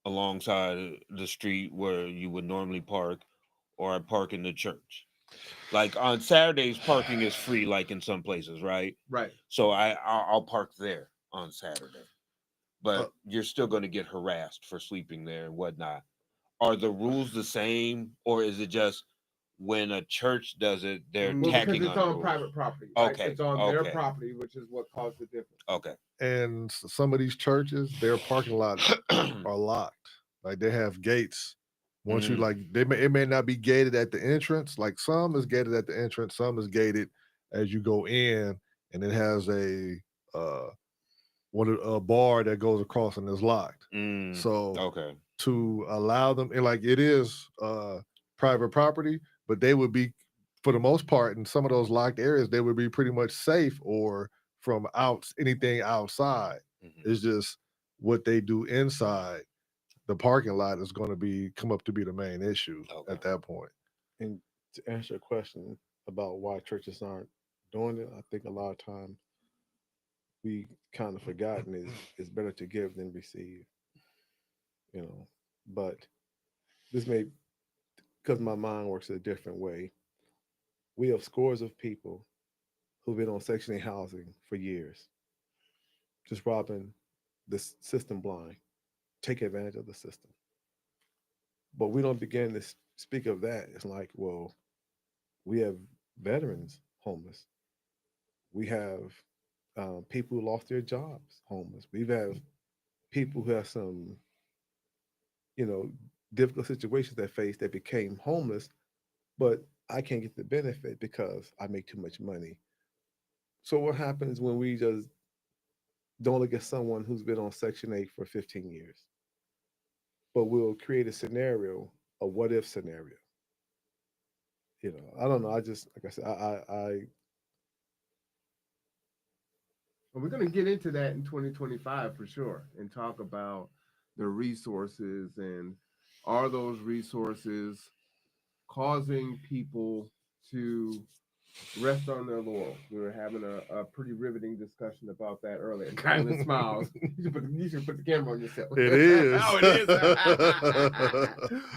alongside the street where you would normally park, or I park in the church? Like on Saturdays, parking is free, like in some places, right? Right. So I'll park there on Saturday, but Uh, you're still going to get harassed for sleeping there and whatnot. Are the rules the same, or is it just when a church does it, they're Well, because tacking it's on on rules? private property, right? Okay, It's on their okay, property, which is what caused the difference. okay. And some of these churches, their parking lots are locked. Like they have gates. Once you Mhm. like, it may not be gated at the entrance. Like some is gated at the entrance, some is gated as you go in, and it has uh a bar that goes across and is locked. So Okay. to allow them, and like it is private property, but they would be, for the most part, in some of those locked areas, they would be pretty much safe, or from anything outside. Mhm. It's just what they do inside the parking lot is going to come up to be the main issue Okay. at that point. And to answer your question about why churches aren't doing it, I think a lot of times we kind of forgotten is it's better to give than receive, you know. But this may, because my mind works a different way. We have scores of people who've been on Section 8 housing for years, just robbing the system blind, take advantage of the system. But we don't begin to speak of that. It's like, well, we have veterans homeless. We have people who lost their jobs homeless. We've had people who have some, you know, difficult situations they face that became homeless, but I can't get the benefit because I make too much money. So what happens when we just don't look at someone who's been on Section 8 for 15 years? but we'll create a scenario, a what if scenario. I don't know. I just, like I said, And we're going to get into that in 2025 for sure and talk about the resources and are those resources causing people to rest on their laurels. We were having a pretty riveting discussion about that earlier. Kylan smiles. You should put the camera on yourself. It is. Oh, it is.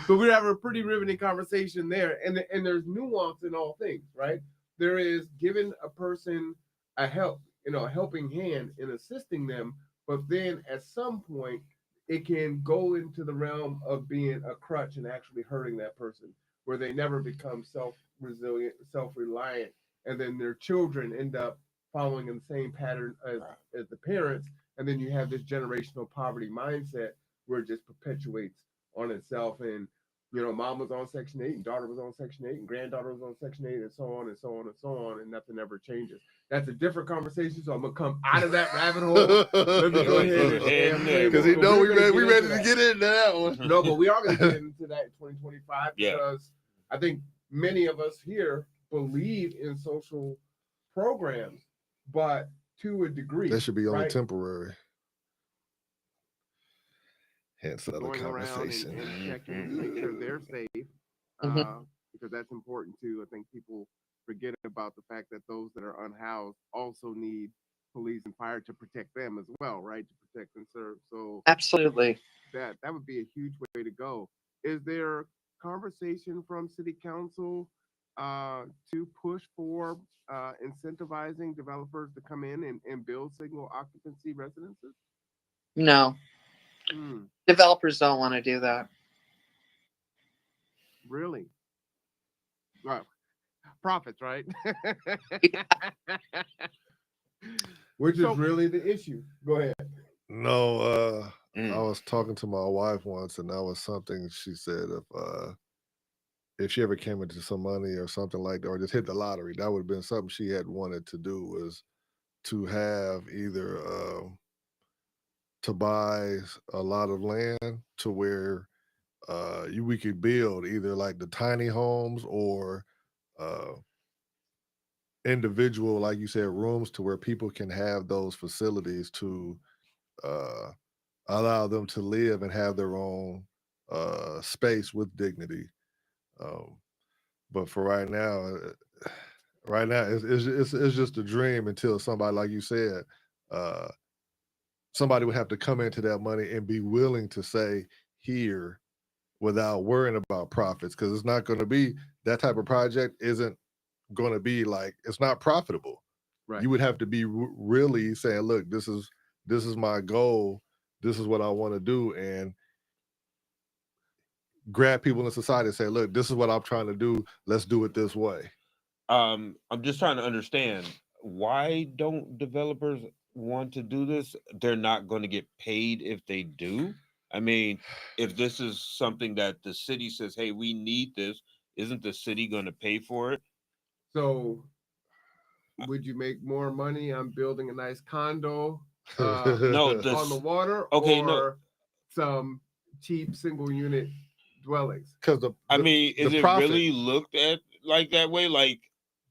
But we're having a pretty riveting conversation there. And there's nuance in all things, right? There is giving a person a helping hand in assisting them, but then at some point it can go into the realm of being a crutch and actually hurting that person, where they never become self-resilient, self-reliant, and then their children end up following in the same pattern as the parents, and then you have this generational poverty mindset where it just perpetuates on itself. And mom was on Section 8, and daughter was on Section 8, and granddaughter was on Section 8, and so on and so on and so on, and nothing ever changes. That's a different conversation, so I'm gonna come out of that rabbit hole. Let me go ahead and because we ready to get into that one. No, but we are gonna get into that in 2025 because I think many of us here believe in social programs, but to a degree. That should be only temporary. Hence another going conversation. around and checking to make sure they're safe, because that's important too. I think people forget about the fact that those that are unhoused also need police and fire to protect them as well, right? To protect and serve. So absolutely, that would be a huge way to go. Is there conversation from City Council to push for incentivizing developers to come in and build single occupancy residences? no. Developers don't want to do that. Really? Well, profits, right? Which is really the issue. Go ahead. No, I was talking to my wife once, and that was something she said if she ever came into some money or something like that, or just hit the lottery, that would have been something she had wanted to do, was to have either to buy a lot of land to where we could build either like the tiny homes or individual, like you said, rooms to where people can have those facilities to allow them to live and have their own space with dignity. But for right now, it's just a dream until somebody, like you said, somebody would have to come into that money and be willing to say here without worrying about profits, because it's not going to be that type of project. Isn't going to be like, it's not profitable. Right. You would have to be really saying, look, this is my goal, this is what I want to do, and grab people in society and say, look, this is what I'm trying to do, let's do it this way. I'm just trying to understand, why don't developers want to do this? They're not going to get paid if they do. I mean, if this is something that the city says, hey, we need this, isn't the city going to pay for it? So would you make more money on building a nice condo on the water, or some cheap single unit dwellings? Because is it profit, really looked at like that way? Like,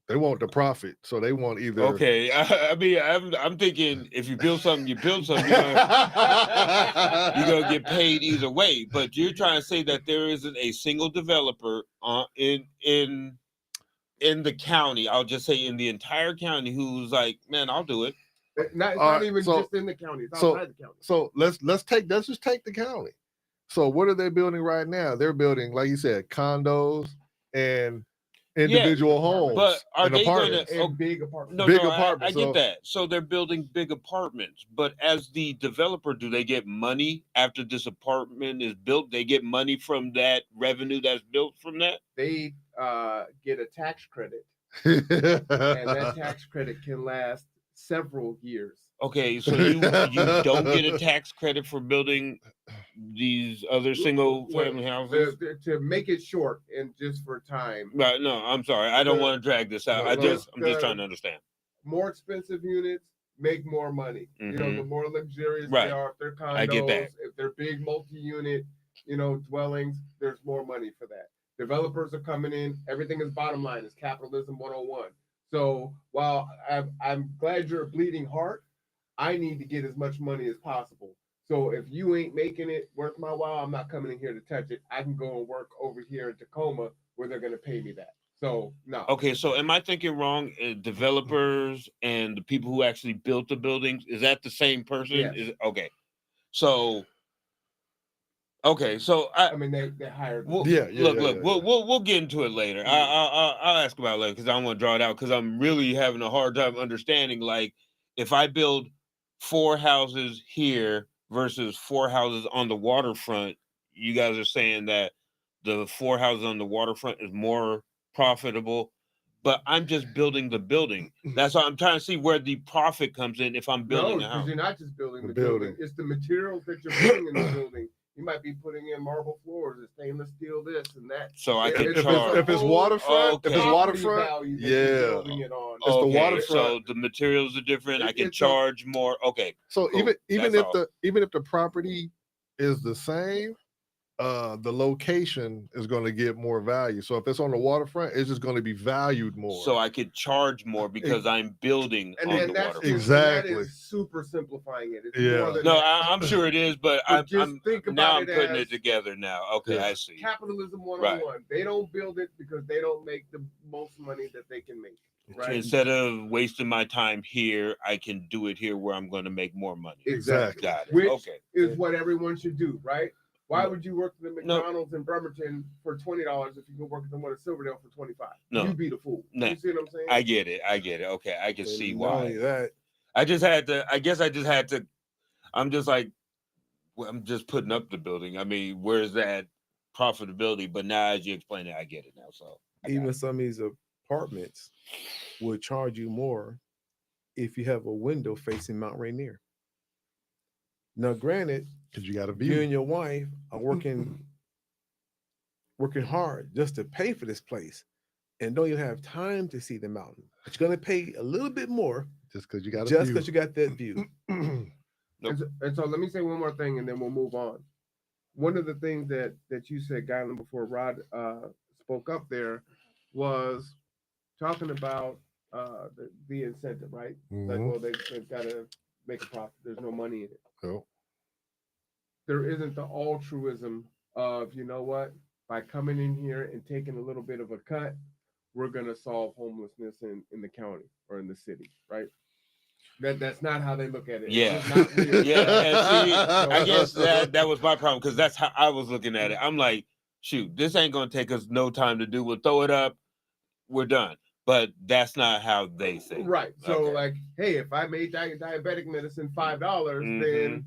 they want the profit, so they want either. Okay, I'm thinking, if you build something, you're gonna get paid either way. But you're trying to say that there isn't a single developer in the county, I'll just say in the entire county, who's like, man, I'll do it. It's not even just in the county, it's outside the county. So let's just take the county. So what are they building right now? They're building, like you said, condos and individual homes, but are they going to big apartments? No, big apartments. I get that. So they're building big apartments, but as the developer, do they get money after this apartment is built? They get money from that revenue that's built from that. They get a tax credit, and that tax credit can last several years. Okay, so you don't get a tax credit for building these other single family houses? To make it short and just for time. Right, no, I'm sorry. I don't want to drag this out. I'm just trying to understand. More expensive units make more money. The more luxurious they are, if they're condos, I get that. If they're big multi-unit, dwellings, there's more money for that. Developers are coming in. Everything is bottom line. It's capitalism 101. So while I'm glad you're a bleeding heart, I need to get as much money as possible. So if you ain't making it worth my while, I'm not coming in here to touch it. I can go and work over here in Tacoma where they're going to pay me that. So no. Okay, so am I thinking wrong? Developers and the people who actually built the buildings, is that the same person? Yes. Okay. So I mean, they hired. Look, we'll get into it later. I'll ask about it later because I don't want to draw it out because I'm really having a hard time understanding. Like, if I build 4 houses here versus 4 houses on the waterfront, you guys are saying that the 4 houses on the waterfront is more profitable, but I'm just building the building. That's why I'm trying to see where the profit comes in if I'm building a house. Because you're not just building the building. It's the materials that you're putting in the building. You might be putting in marble floors, and stainless steel, this and that. So I can charge. If it's waterfront, if it's waterfront, yeah. So the materials are different. I can charge more. Okay. So cool. even if the property is the same, the location is going to get more value. So if it's on the waterfront, it's just going to be valued more. So I could charge more because I'm building on the waterfront. Exactly. That is super simplifying it. It's I'm sure it is, but I'm putting it together now. Okay, I see. Capitalism 101. Right. They don't build it because they don't make the most money that they can make. Right. Instead of wasting my time here, I can do it here where I'm going to make more money. Exactly. Got it. Which is what everyone should do, right? Why would you work at the McDonald's in Bremerton for $20 if you can work at the one at Silverdale for $25? No, you be the fool. No. You see what I'm saying? I get it. Okay, I can see why. Not only that, I just had to. I'm just putting up the building. I mean, where's that profitability? But now, as you explain it, I get it now. So even some of these apartments would charge you more if you have a window facing Mount Rainier. Now, granted, because you got a view. You and your wife are working hard just to pay for this place, and don't even have time to see the mountain. But you're gonna pay a little bit more just because you got that view. And so let me say one more thing, and then we'll move on. One of the things that you said, Guyland, before Rod spoke up there, was talking about the incentive, right? Mm-hmm. Like, well, they've got to make a profit. There's no money in it. No. There isn't the altruism of, you know what, by coming in here and taking a little bit of a cut, we're going to solve homelessness in the county or in the city, right? That's not how they look at it. Yeah. And see, I guess that was my problem because that's how I was looking at it. I'm like, shoot, this ain't going to take us no time to do. We'll throw it up. We're done. But that's not how they think. Right. So, like, hey, if I made diabetic medicine $5, then,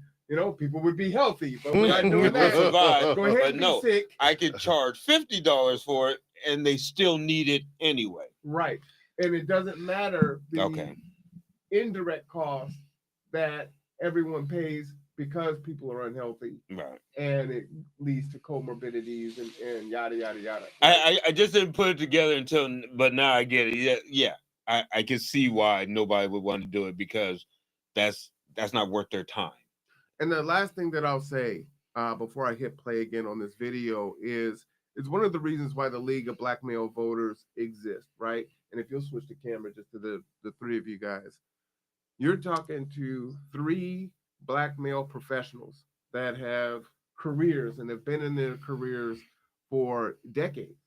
people would be healthy. But we're not doing that. Survive. Go ahead and be sick. I could charge $50 for it, and they still need it anyway. Right. And it doesn't matter the indirect cost that everyone pays because people are unhealthy. Right. And it leads to comorbidities and yada, yada, yada. I just didn't put it together but now I get it. Yeah. I can see why nobody would want to do it because that's not worth their time. And the last thing that I'll say before I hit play again on this video is it's one of the reasons why the League of Black Male Voters exists, right? And if you'll switch the camera just to the three of you guys, you're talking to 3 Black male professionals that have careers and have been in their careers for decades.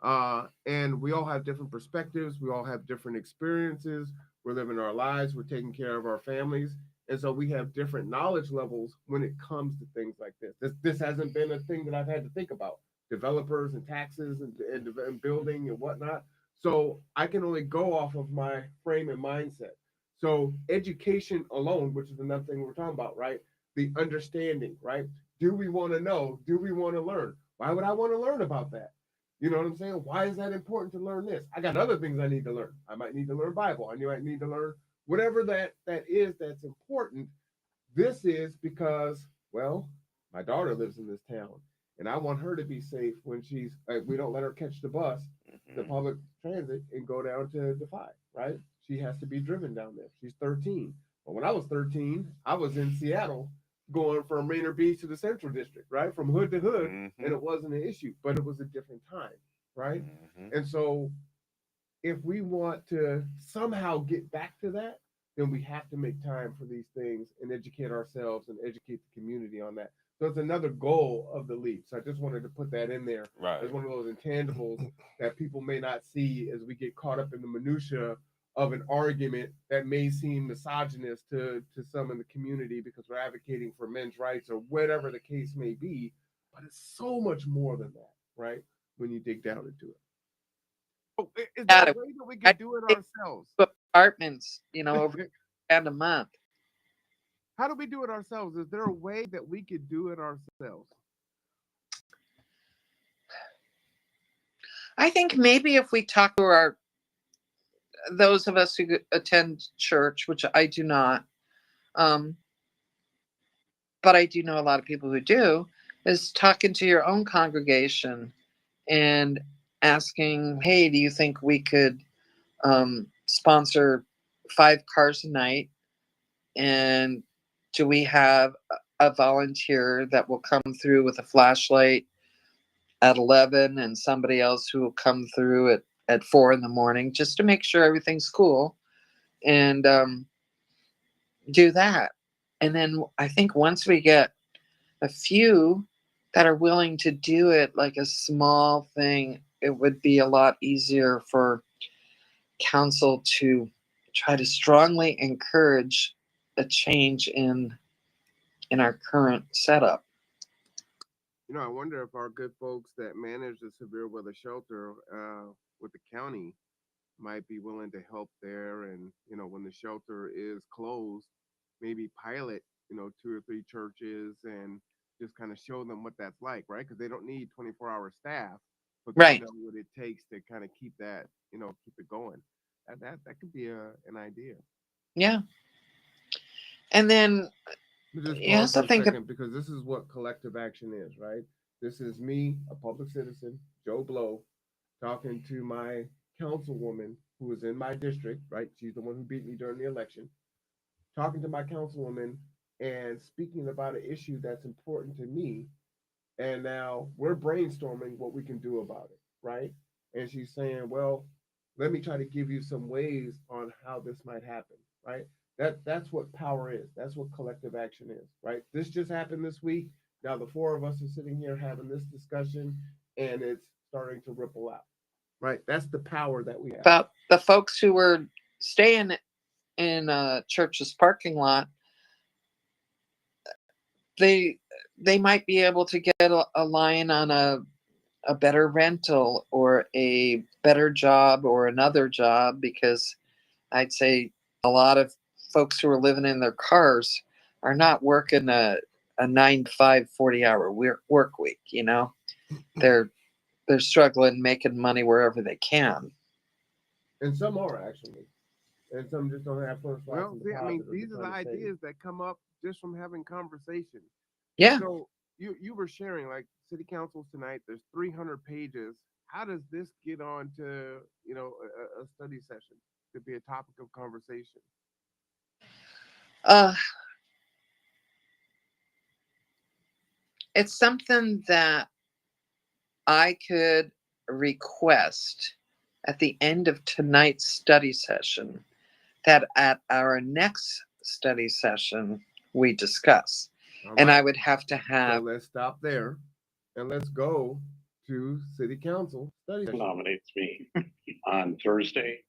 And we all have different perspectives. We all have different experiences. We're living our lives. We're taking care of our families. And so we have different knowledge levels when it comes to things like this. This hasn't been a thing that I've had to think about. Developers and taxes and building and whatnot. So I can only go off of my frame and mindset. So education alone, which is another thing we're talking about, right? The understanding, right? Do we want to know? Do we want to learn? Why would I want to learn about that? You know what I'm saying? Why is that important to learn this? I got other things I need to learn. I might need to learn Bible. I need to learn whatever that is that's important. This is because, well, my daughter lives in this town, and I want her to be safe when we don't let her catch the bus, the public transit, and go down to Defy, right? She has to be driven down there. She's 13. But when I was 13, I was in Seattle going from Rainier Beach to the Central District, right? From hood to hood, Mhm. and it wasn't an issue, but it was a different time, right? Mhm. And so if we want to somehow get back to that, then we have to make time for these things and educate ourselves and educate the community on that. So it's another goal of the leap. So I just wanted to put that in there Right. as one of those intangibles that people may not see as we get caught up in the minutia of an argument that may seem misogynist to some in the community because we're advocating for men's rights or whatever the case may be. But it's so much more than that, right? When you dig down into it. Oh, is there a way that we I could do it think ourselves? apartments, over and a month. How do we do it ourselves? Is there a way that we could do it ourselves? I think maybe if we talk to those of us who attend church, which I do not, um, but I do know a lot of people who do, is talking to your own congregation and asking, hey, do you think we could sponsor 5 cars a night? And do we have a volunteer that will come through with a flashlight at 11 and somebody else who will come through at 4 in the morning just to make sure everything's cool and do that? And then I think once we get a few that are willing to do it like a small thing, it would be a lot easier for council to try to strongly encourage a change in our current setup. I wonder if our good folks that manage the severe weather shelter with the county might be willing to help there. And, when the shelter is closed, maybe pilot, 2 or 3 churches and just kind of show them what that's like, right? Because they don't need 24-hour staff, but they Right. know what it takes to kind of keep that, keep it going. That could be an idea. Yeah. And then Just you pause also for a think second because this is what collective action is, right? This is me, a public citizen, Joe Blow, talking to my councilwoman who is in my district, right? She's the one who beat me during the election. Talking to my councilwoman and speaking about an issue that's important to me. And now we're brainstorming what we can do about it, right? And she's saying, well, let me try to give you some ways on how this might happen, right? That's what power is. That's what collective action is, right? This just happened this week. Now the 4 of us are sitting here having this discussion and it's starting to ripple out, right? That's the power that we have. about the folks who were staying in church's parking lot, they might be able to get a line on a better rental or a better job or another job, because I'd say a lot of folks who are living in their cars are not working a 9 to 5 40-hour work week. They're struggling making money wherever they can. And some are actually, and some just don't have first. Well, see, I mean, these are the ideas that come up just from having conversation. Yeah. So you were sharing like city councils tonight. There's 300 pages. How does this get on to a study session? Could be a topic of conversation. It's something that I could request at the end of tonight's study session, that at our next study session we discuss. All And I right. would have to So have let's stop there and let's go to city council study session. Nominates me on Thursday,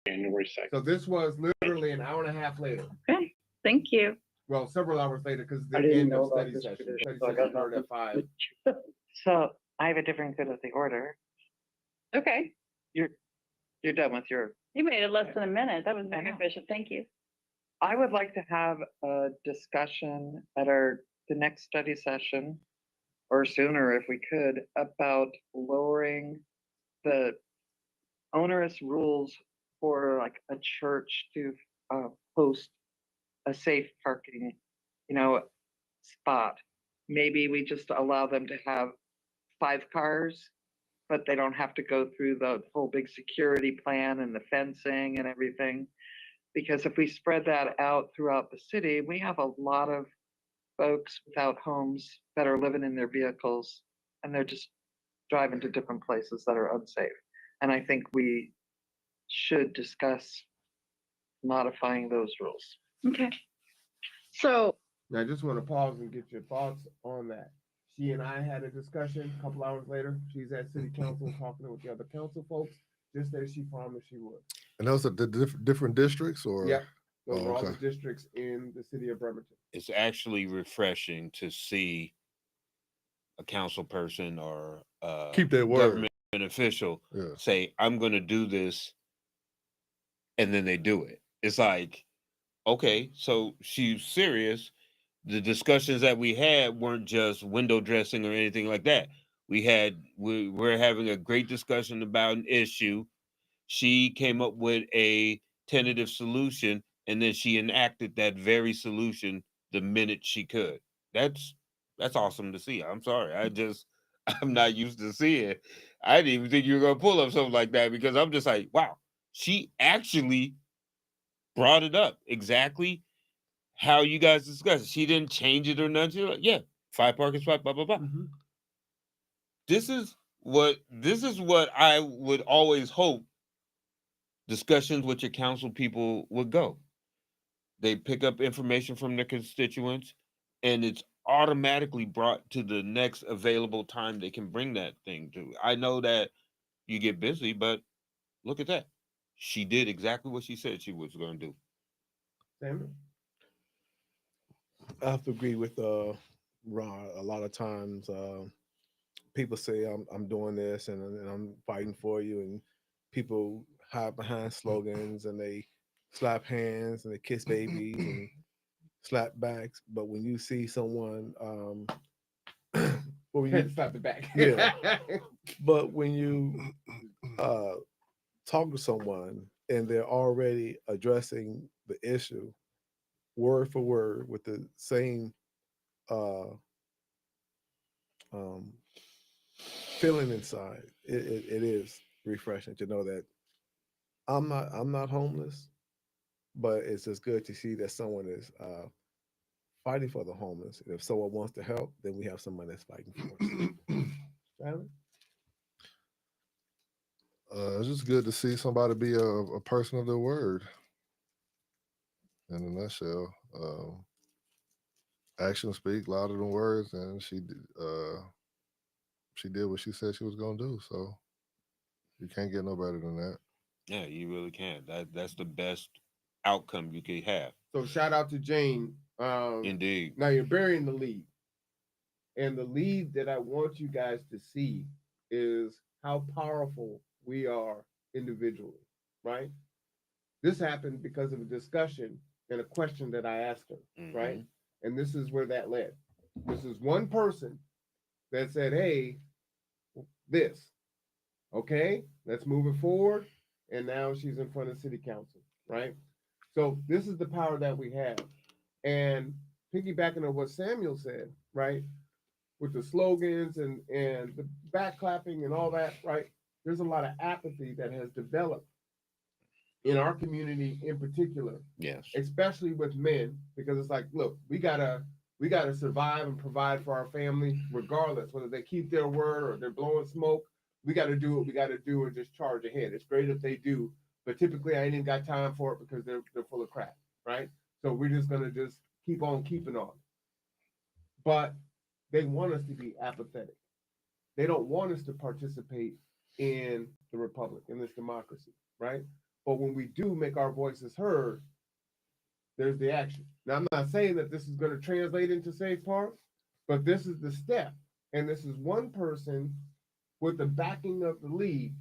January 2nd. So this was literally an hour and a half later. Okay, thank you. Well, several hours later because the I didn't end know of about study this session. tradition, Study so I session got started at 5. So I have a different good of the order. Okay, You're done with your. you made it less than a minute. That was I very know. efficient. Thank you. I would like to have a discussion at the next study session, or sooner if we could, about lowering the onerous rules for like a church to host a safe parking, spot. Maybe we just allow them to have 5 cars, but they don't have to go through the whole big security plan and the fencing and everything. Because if we spread that out throughout the city, we have a lot of folks without homes that are living in their vehicles and they're just driving to different places that are unsafe. And I think we should discuss modifying those rules. Okay. So, Now, I just want to pause and get your thoughts on that. She and I had a discussion a couple hours later. She's at city council talking with the other council folks, just as she promised she would. And those are the different districts, or Yep. Those Oh, are all the okay. districts in the city of Bremerton. It's actually refreshing to see a council person or Keep their word. government official Yeah. say, I'm going to do this, and then they do it. It's like, okay, so she's serious. The discussions that we had weren't just window dressing or anything like that. We're having a great discussion about an issue. She came up with a tentative solution, and then she enacted that very solution the minute she could. That's awesome to see. I'm sorry. I'm not used to seeing. I didn't even think you were gonna pull up something like that, because I'm just like, wow, she actually brought it up exactly how you guys discussed it. She didn't change it or nothing. She was like, yeah, 5 parking spots, blah blah blah. Mhm. This is what I would always hope discussions with your council people would go. They pick up information from their constituents, and it's automatically brought to the next available time they can bring that thing to. I know that you get busy, but look at that. She did exactly what she said she was going to do. Samuel? I have to agree with Ron. A lot of times, people say I'm doing this and I'm fighting for you, and people hide behind slogans and they slap hands and they kiss babies and slap backs. But when you see someone, when you Slap the back. Yeah. but when you talk to someone and they're already addressing the issue word for word with the same uh, um, feeling inside, it is refreshing to know that I'm not homeless, but it's just good to see that someone is fighting for the homeless. And if someone wants to help, then we have someone that's fighting for us. Tyler? It's just good to see somebody be a person of their word. In a nutshell, actions speak louder than words, and she did what she said she was gonna do. So you can't get no better than that. Yeah, you really can. That's the best outcome you could have. So shout out to Jane. Indeed. Now you're burying the lead. And the lead that I want you guys to see is how powerful we are individually, right? This happened because of a discussion and a question that I asked her, right? And this is where that led. This is one person that said, hey, this, okay, let's move it forward. And now she's in front of city council, right? So this is the power that we have. And piggybacking on what Samuel said, right? With the slogans and the back clapping and all that, right? There's a lot of apathy that has developed in our community in particular. Yes. Especially with men, because it's like, look, we gotta survive and provide for our family, regardless whether they keep their word or they're blowing smoke. We got to do what we got to do and just charge ahead. It's great if they do, but typically I ain't even got time for it because they're full of crap, right? So we're just gonna just keep on keeping on. But they want us to be apathetic. They don't want us to participate in the republic, in this democracy, right? But when we do make our voices heard, there's the action. Now, I'm not saying that this is going to translate into Safe Park, but this is the step. And this is one person with the backing of the league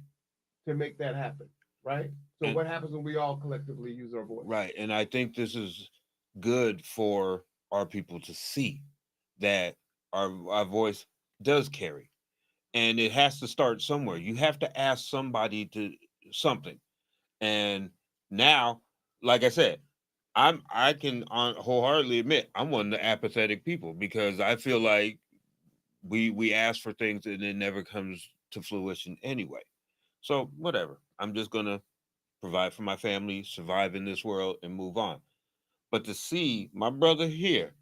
to make that happen, right? So what happens when we all collectively use our voice? Right. And I think this is good for our people to see that our voice does carry. And it has to start somewhere. You have to ask somebody to something. And now, like I said, I can wholeheartedly admit I'm one of the apathetic people, because I feel like we ask for things and it never comes to fruition anyway. So whatever. I'm just gonna provide for my family, survive in this world, and move on. But to see my brother here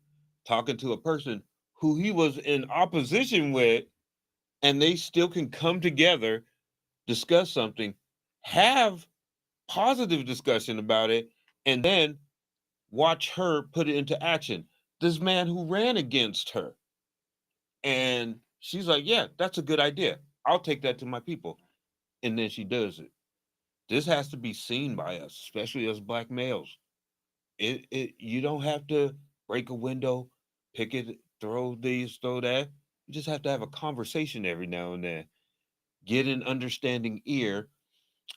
talking to a person who he was in opposition with, and they still can come together, discuss something, have positive discussion about it, and then watch her put it into action. This man who ran against her, and she's like, yeah, that's a good idea. I'll take that to my people. And then she does it. This has to be seen by us, especially as black males. It you don't have to break a window, pick it, throw these, throw that. You just have to have a conversation every now and then. Get an understanding ear,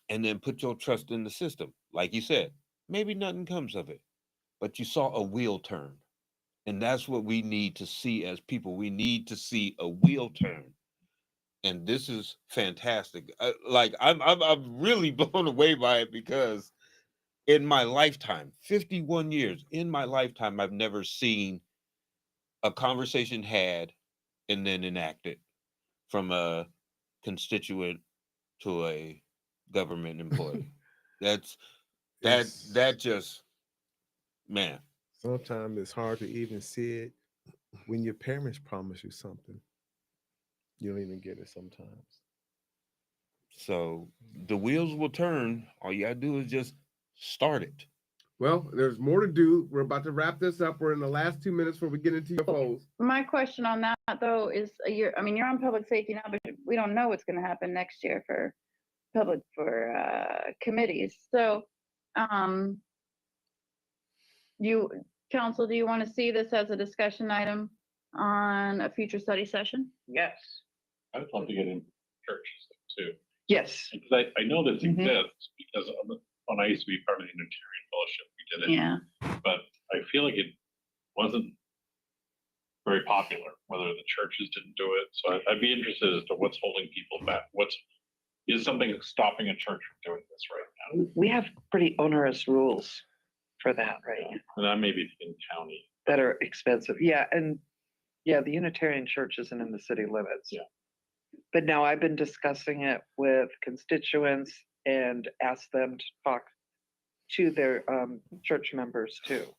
and then put your trust in the system. Like you said, maybe nothing comes of it, but you saw a wheel turn. And that's what we need to see as people. We need to see a wheel turn. And this is fantastic. I'm really blown away by it because in my lifetime, 51 years, in my lifetime, I've never seen a conversation had and then enacted from a constituent to a government employee. That's that just, man. Sometimes it's hard to even see it when your parents promise you something. You don't even get it sometimes. So the wheels will turn. All you gotta do is just start it. Well, there's more to do. We're about to wrap this up. We're in the last 2 minutes before we get into UFOs. My question on that though is, I mean, you're on public safety now, but we don't know what's going to happen next year for committees. So, you council, do you want to see this as a discussion item on a future study session? Yes. I would love to get in churches too. Yes. Because I know this Mhm. exists because when I used to be part of the Unitarian Fellowship, we did it. Yeah. But I feel like it wasn't very popular, whether the churches didn't do it. So I'd be interested as to what's holding people back. Is something stopping a church from doing this right now? We have pretty onerous rules for that, right? And that may be in county. That are expensive. Yeah. And yeah, the Unitarian Church isn't in the city limits. Yeah. But now I've been discussing it with constituents and asked them to talk to their church members too.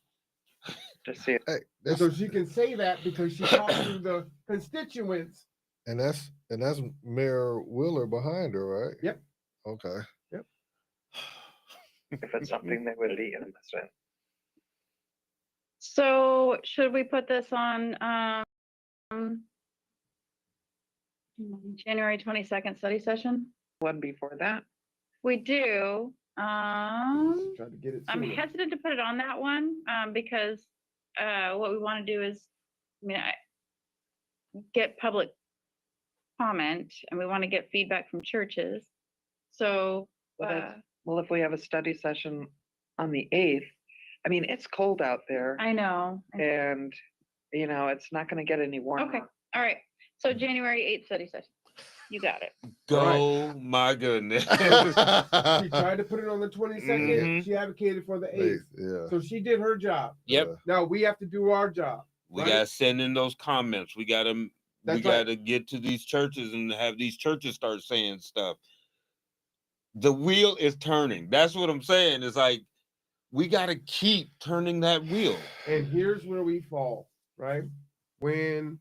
To see it. Hey, And that's, so she can say that because she talked to the constituents. and that's Mayor Wheeler behind her, right? Yep. Okay. If it's something they would be interested in. So should we put this on January 22nd study session? One before that. We do. Try to get it I'm sooner. hesitant to put it on that one because what we want to do is, get public comment, and we want to get feedback from churches. So, Well, if we have a study session on the 8th, I mean, it's cold out there I know. and, it's not going to get any warmer. Okay, all right. So January 8th study session. You got it. Go, my goodness. She tried to put it on the 22nd. Mhm. She advocated for the 8th. Yeah. So she did her job. Yep. Now we have to do our job. We right? gotta send in those comments. We That's right. gotta get to these churches and have these churches start saying stuff. The wheel is turning. That's what I'm saying. It's like we gotta keep turning that wheel. And here's where we fall, right? When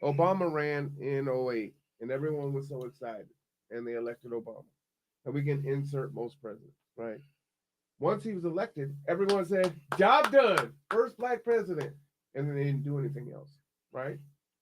Obama ran in 08 and everyone was so excited and they elected Obama. And we can insert most presidents, right? Once he was elected, everyone said, job done, first black president. And then they didn't do anything else, right?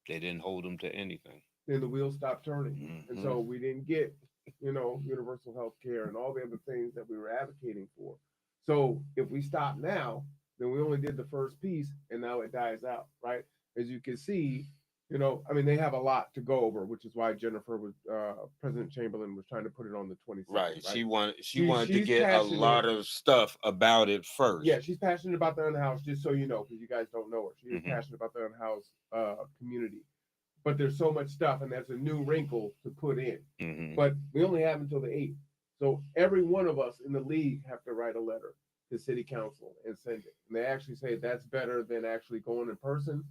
They didn't hold them to anything. Then the wheel stopped turning. And so we didn't get, universal health care and all the other things that we were advocating for. So if we stop now, then we only did the first piece and now it dies out, right? As you can see, they have a lot to go over, which is why Jennifer was, President Chamberlain was trying to put it on the 22nd. Right. She wanted to she's get a lot passionate. of stuff about it first. Yeah, she's passionate about the unhoused, just so you know, because you guys don't know her. She is Mhm. passionate about the unhoused community. But there's so much stuff, and that's a new wrinkle to put in. Mhm. But we only have until the 8th. So every one of us in the league have to write a letter to city council and send it. And they actually say that's better than actually going in person.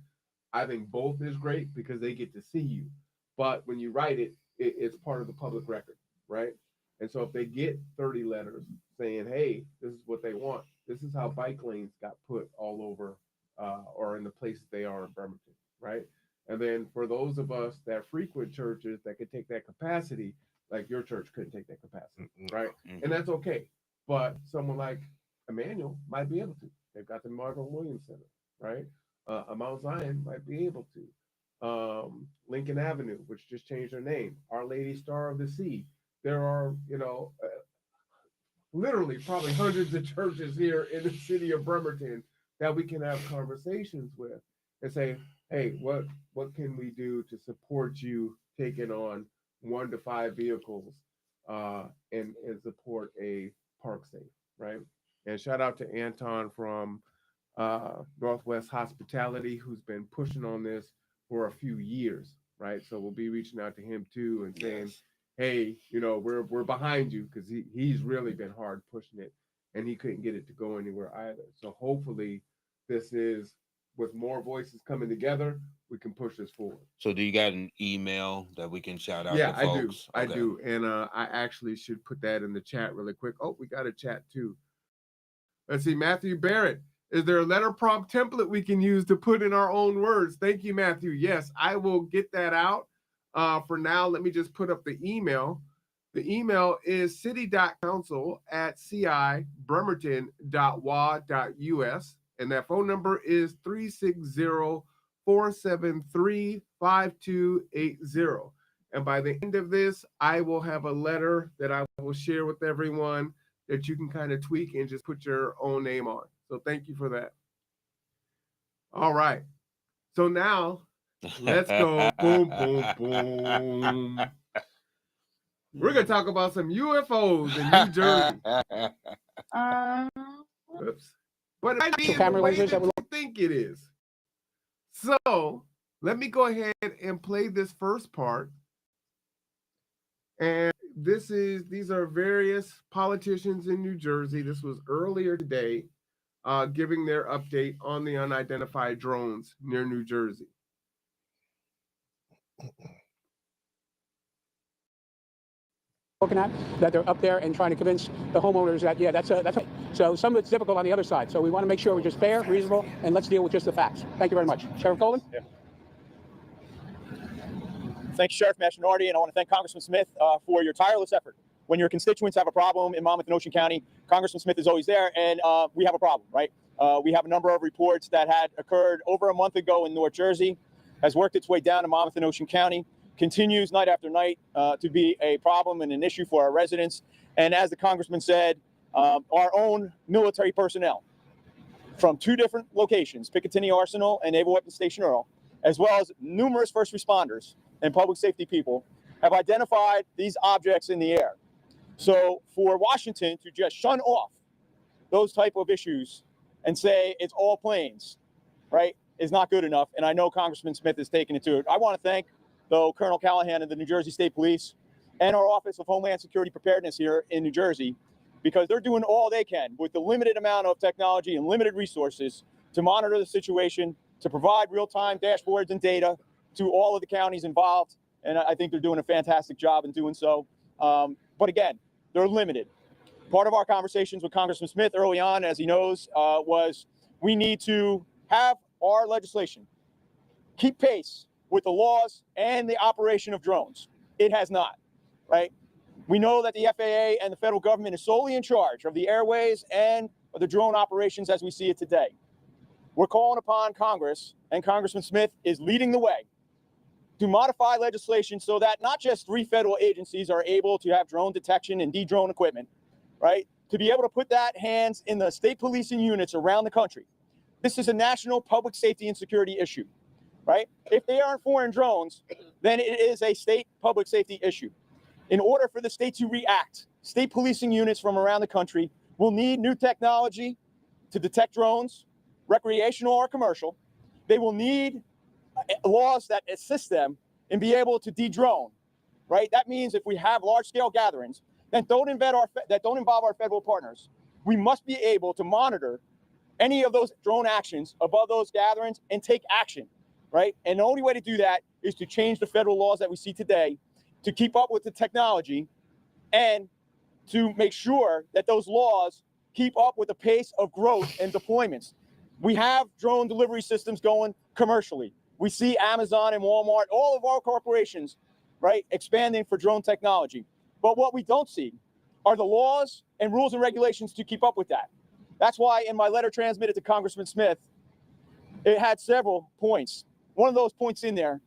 I think both is great because they get to see you. But when you write it, it's part of the public record, right? And so if they get 30 letters saying, hey, this is what they want. This is how bike lanes got put all over or in the places they are in Bremerton, right? And then for those of us that frequent churches that could take that capacity, like your church couldn't take that capacity, right? And that's okay. But someone like Emmanuel might be able to. They've got the Margaret Williams Center, right? Mount Zion might be able to. Lincoln Avenue, which just changed their name, Our Lady Star of the Sea. There are, literally probably hundreds of churches here in the city of Bremerton that we can have conversations with and say, hey, what can we do to support you taking on 1 to 5 vehicles and support a park safe, right? And shout out to Anton from Northwest Hospitality, who's been pushing on this for a few years, right? So we'll be reaching out to him too and saying, hey, we're behind you, because he's really been hard pushing it, and he couldn't get it to go anywhere either. So hopefully this is, with more voices coming together, we can push this forward. So do you got an email that we can shout out Yeah, to folks? I do. And I actually should put that in the chat really quick. Oh, we got a chat too. Let's see, Matthew Barrett. Is there a letter prompt template we can use to put in our own words? Thank you, Matthew. Yes, I will get that out. For now, let me just put up the email. The email is city.council@ci.bremerton.wa.us. And that phone number is 360-473-5280. And by the end of this, I will have a letter that I will share with everyone that you can kind of tweak and just put your own name on. So thank you for that. All right. So now let's go. Boom, boom, boom. We're going to talk about some UFOs in New Jersey. Oops. But it might be in the way that you think it is. So let me go ahead and play this first part. And these are various politicians in New Jersey. This was earlier today, giving their update on the unidentified drones near New Jersey. Looking at that they're up there and trying to convince the homeowners that that's right. So some of it's difficult on the other side. So we want to make sure we're just fair, reasonable, and let's deal with just the facts. Thank you very much, Sheriff Colvin. Yeah. Thank you, Sheriff Mastronardi, and I want to thank Congressman Smith for your tireless effort. When your constituents have a problem in Monmouth and Ocean County, Congressman Smith is always there, and we have a problem, right? We have a number of reports that had occurred over a month ago in North Jersey, has worked its way down to Monmouth and Ocean County, continues night after night to be a problem and an issue for our residents. And as the Congressman said, our own military personnel from 2 different locations, Picatinny Arsenal and Naval Weapons Station Earl, as well as numerous first responders and public safety people, have identified these objects in the air. So for Washington to just shun off those type of issues and say it's all planes, right, is not good enough. And I know Congressman Smith is taking it to it. I want to thank, though, Colonel Callahan and the New Jersey State Police and our Office of Homeland Security Preparedness here in New Jersey, because they're doing all they can with the limited amount of technology and limited resources to monitor the situation, to provide real-time dashboards and data to all of the counties involved. And I think they're doing a fantastic job in doing so. But again, they're limited. Part of our conversations with Congressman Smith early on, as he knows, was we need to have our legislation keep pace with the laws and the operation of drones. It has not, right? We know that the FAA and the federal government is solely in charge of the airways and of the drone operations as we see it today. We're calling upon Congress, and Congressman Smith is leading the way, to modify legislation so that not just 3 federal agencies are able to have drone detection and de-drone equipment, right? To be able to put that hands in the state policing units around the country. This is a national public safety and security issue, right? If they aren't foreign drones, then it is a state public safety issue. In order for the state to react, state policing units from around the country will need new technology to detect drones, recreational or commercial. They will need laws that assist them in be able to de-drone, right? That means if we have large-scale gatherings that don't involve our federal partners, we must be able to monitor any of those drone actions above those gatherings and take action, right? And the only way to do that is to change the federal laws that we see today to keep up with the technology and to make sure that those laws keep up with the pace of growth and deployments. We have drone delivery systems going commercially. We see Amazon and Walmart, all of our corporations, right, expanding for drone technology. But what we don't see are the laws and rules and regulations to keep up with that. That's why in my letter transmitted to Congressman Smith, it had several points. One of those points in there,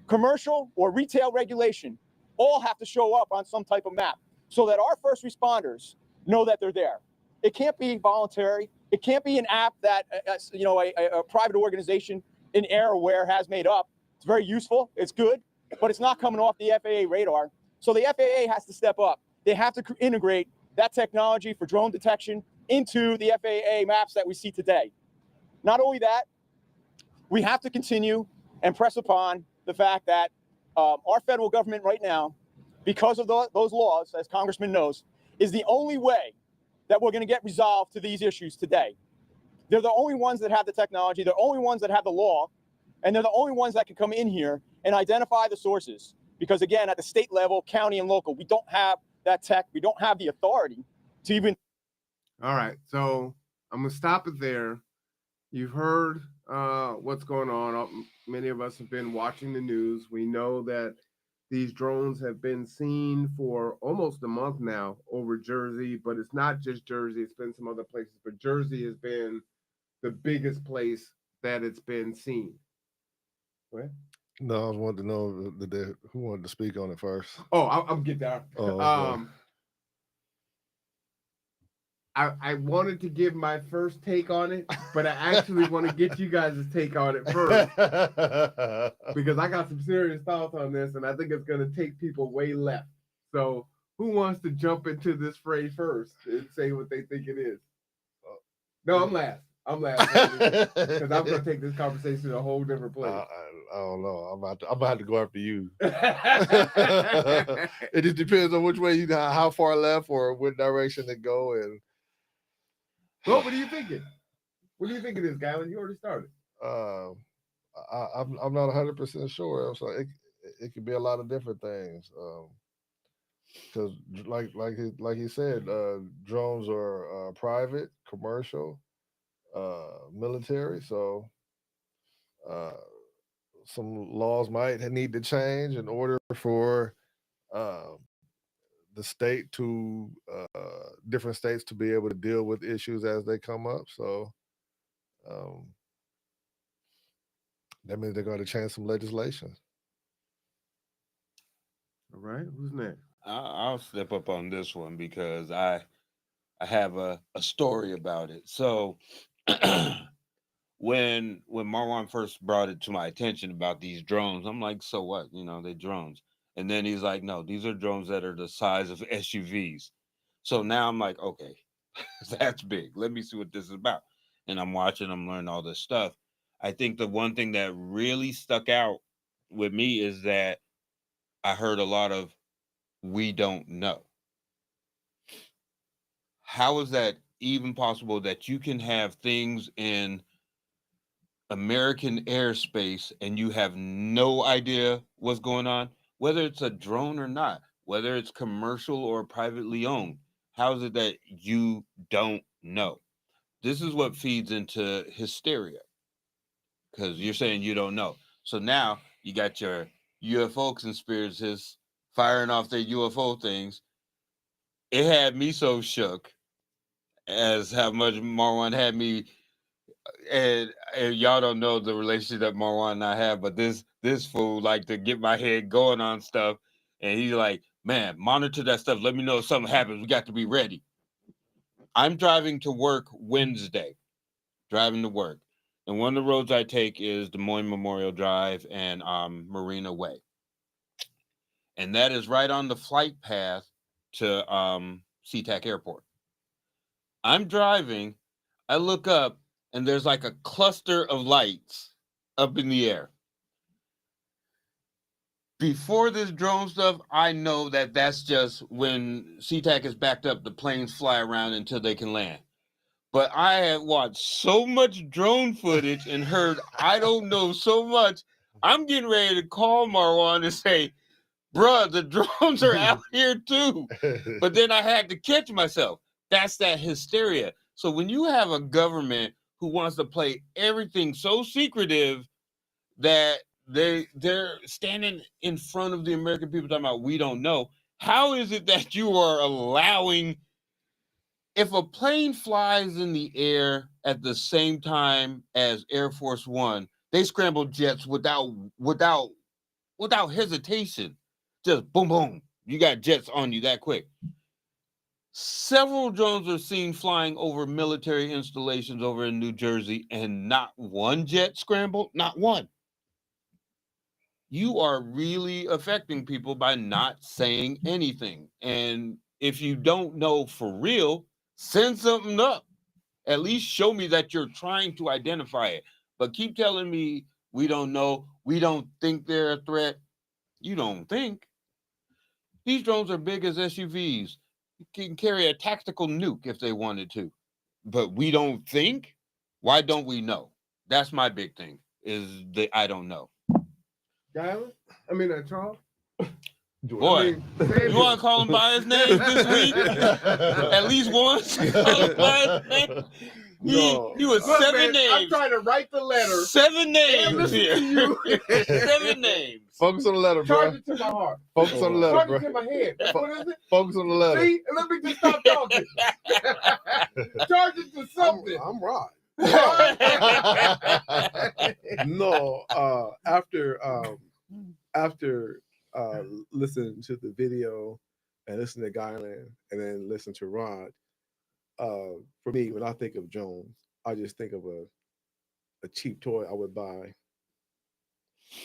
commercial or retail regulation, all have to show up on some type of map so that our first responders know that they're there. It can't be voluntary. It can't be an app that a private organization in Airware has made up. It's very useful. It's good, but it's not coming off the FAA radar. So the FAA has to step up. They have to integrate that technology for drone detection into the FAA maps that we see today. Not only that, we have to continue and press upon the fact that our federal government right now, because of those laws, as Congressman knows, is the only way that we're going to get resolved to these issues today. They're the only ones that have the technology, they're the only ones that have the law, and they're the only ones that can come in here and identify the sources. Because again, at the state level, county and local, we don't have that tech, we don't have the authority to even. All right, so I'm gonna stop it there. You've heard what's going on. Many of us have been watching the news. We know that these drones have been seen for almost a month now over Jersey, but it's not just Jersey. It's been some other places, but Jersey has been the biggest place that it's been seen. What? No, I wanted to know who wanted to speak on it first. Oh, I'll get that. Oh, okay. I wanted to give my first take on it, but I actually want to get you guys' take on it first because I got some serious thoughts on this, and I think it's going to take people way left. So, who wants to jump into this fray first and say what they think it is? No, I'm last. Because I'm going to take this conversation to a whole different place. I don't know. I'm about to have to go after you. It just depends on which way you got, how far left or what direction to go. And well, what are you thinking? What do you think it is, Galen? You already started. I'm not 100% sure. So it could be a lot of different things. Because like he said, drones are private, commercial, military. So some laws might need to change in order for the state to different states to be able to deal with issues as they come up. So that means they're going to change some legislation. All right, who's next? I'll step up on this one because I have a story about it. So when Marwan first brought it to my attention about these drones, I'm like, so what? They're drones. And then he's like, no, these are drones that are the size of SUVs. So now I'm like, okay, that's big. Let me see what this is about. And I'm watching, I'm learning all this stuff. I think the one thing that really stuck out with me is that I heard a lot of, we don't know. How is that even possible that you can have things in American airspace and you have no idea what's going on, whether it's a drone or not, whether it's commercial or privately owned? How is it that you don't know? This is what feeds into hysteria, because you're saying you don't know. So now you got your UFO conspiracists firing off their UFO things. It had me so shook as how much Marwan had me. And y'all don't know the relationship that Marwan and I have, but this fool like to get my head going on stuff, and he's like, man, monitor that stuff. Let me know if something happens. We got to be ready. I'm driving to work Wednesday, and one of the roads I take is Des Moines Memorial Drive and Marina Way, and that is right on the flight path to SeaTac Airport. I'm driving, I look up, and there's like a cluster of lights up in the air. Before this drone stuff, I know that that's just when SeaTac is backed up, the planes fly around until they can land. But I have watched so much drone footage and heard I don't know so much. I'm getting ready to call Marwan and say, bruh, the drones are out here too. But then I had to catch myself. That's that hysteria. So when you have a government who wants to play everything so secretive that they're standing in front of the American people talking about we don't know. How is it that you are allowing, if a plane flies in the air at the same time as Air Force One, they scramble jets without hesitation. Just boom, boom. You got jets on you that quick. Several drones are seen flying over military installations over in New Jersey, and not one jet scrambled, not one. You are really affecting people by not saying anything. And if you don't know for real, send something up. At least show me that you're trying to identify it. But keep telling me we don't know, we don't think they're a threat. You don't think. These drones are big as SUVs. You can carry a tactical nuke if they wanted to. But we don't think? Why don't we know? That's my big thing, is the I don't know. Charles? Boy, you want to call him by his name this week? At least once? Call him by his name? He was Look, 7 man, names. I'm trying to write the letter. 7 names listen here. to you. 7 names. Focus on the letter, bro. Charge it to my heart. Focus on the letter, Charge bro. it to my head. What is it? Focus on the letter. See? Let me just stop talking. Charge it to something. I'm Rod. No, after listening to the video and listen to Guyland and then listen to Rod, for me, when I think of drones, I just think of a cheap toy I would buy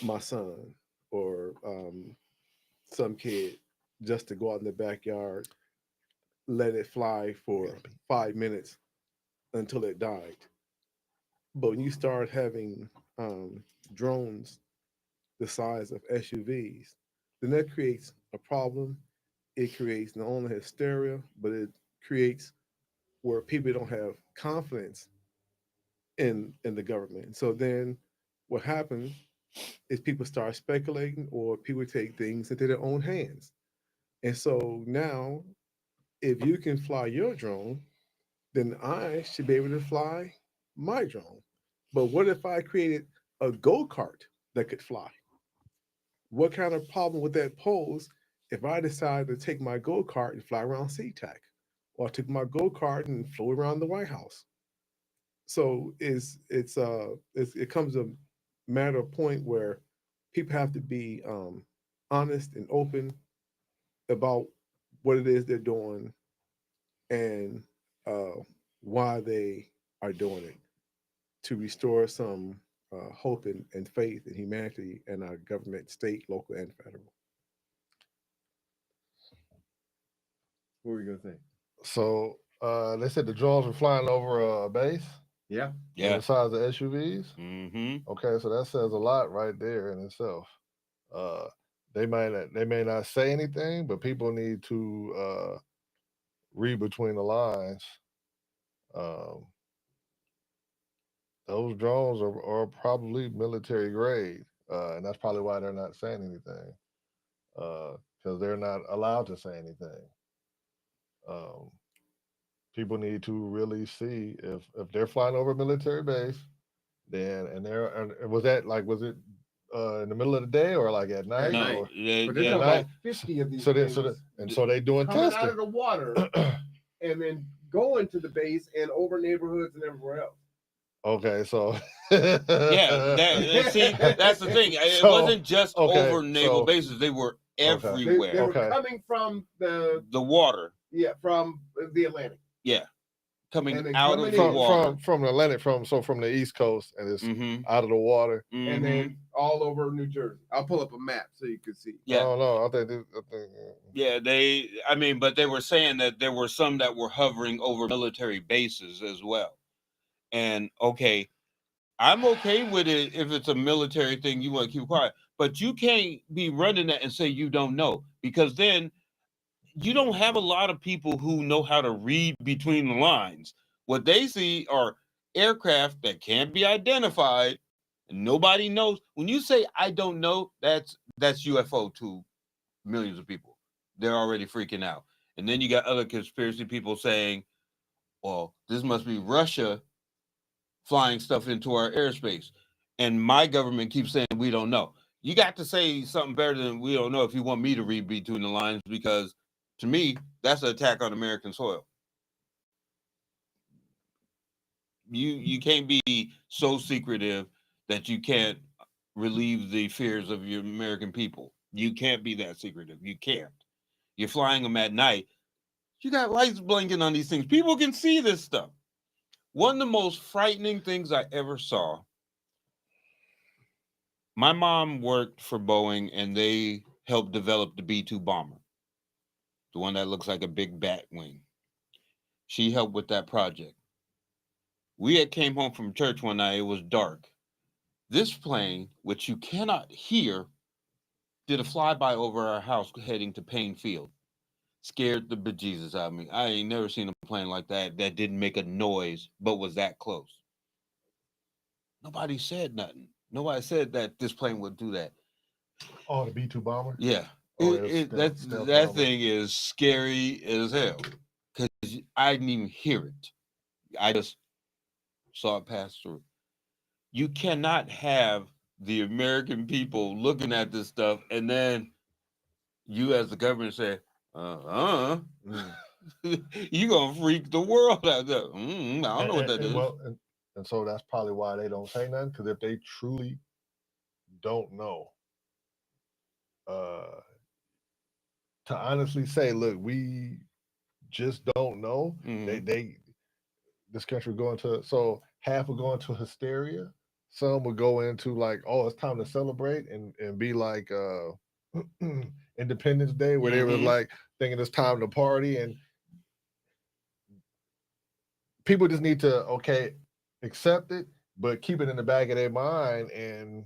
my son or some kid just to go out in the backyard, let it fly for 5 minutes until it died. But when you start having drones the size of SUVs, then that creates a problem. It creates not only hysteria, but it creates where people don't have confidence in the government. So then what happens is people start speculating or people take things into their own hands. And so now, if you can fly your drone, then I should be able to fly my drone. But what if I created a go-kart that could fly? What kind of problem would that pose if I decide to take my go-kart and fly around SeaTac? Or I took my go-kart and flew around the White House? So it comes a matter of point where people have to be honest and open about what it is they're doing and why they are doing it, to restore some hope and faith in humanity and our government, state, local, and federal. What were you gonna say? So they said the drones were flying over a base. Yeah. Yeah. The size of SUVs. Mm-hmm. Okay, so that says a lot right there in itself. They may not say anything, but people need to read between the lines. Those drones are probably military grade, and that's probably why they're not saying anything, because they're not allowed to say anything. People need to really see if they're flying over a military base, then and was it in the middle of the day or like at night? No, But there's about 50 of these So things they doing coming testing out of the water and then going to the base and over neighborhoods and everywhere else. Okay, so yeah, see, that's the thing. It wasn't just over naval bases; they were everywhere. They were coming from the water. Yeah, from the Atlantic. Yeah, coming out of the water from the Atlantic, from the East Coast, and it's out of the water, and then all over New Jersey. I'll pull up a map so you can see. Yeah, I think. Yeah, but they were saying that there were some that were hovering over military bases as well. And okay, I'm okay with it if it's a military thing, you want to keep quiet, but you can't be running that and say you don't know, because then you don't have a lot of people who know how to read between the lines. What they see are aircraft that can't be identified, and nobody knows. When you say I don't know, that's UFO to millions of people. They're already freaking out. And then you got other conspiracy people saying, well, this must be Russia flying stuff into our airspace. And my government keeps saying we don't know. You got to say something better than we don't know if you want me to read between the lines, because to me, that's an attack on American soil. You can't be so secretive that you can't relieve the fears of your American people. You can't be that secretive. You can't. You're flying them at night. You got lights blinking on these things. People can see this stuff. One of the most frightening things I ever saw. My mom worked for Boeing, and they helped develop the B-2 bomber, the one that looks like a big bat wing. She helped with that project. We had came home from church one night. It was dark. This plane, which you cannot hear, did a flyby over our house heading to Payne Field. Scared the bejesus out of me. I ain't never seen a plane like that didn't make a noise, but was that close. Nobody said nothing. Nobody said that this plane would do that. Oh, the B-2 bomber? Yeah. Oh, That bomber. thing is scary as hell, because I didn't even hear it. I just saw it pass through. You cannot have the American people looking at this stuff and then you as the government say, you gonna freak the world out there. I don't know what that is. Well, and so that's probably why they don't say nothing, because if they truly don't know, to honestly say, look, we just don't know, they this country go into, so half will go into hysteria, some will go into like, oh, it's time to celebrate and be like Independence Day, where they was like thinking it's time to party, and people just need to accept it, but keep it in the back of their mind and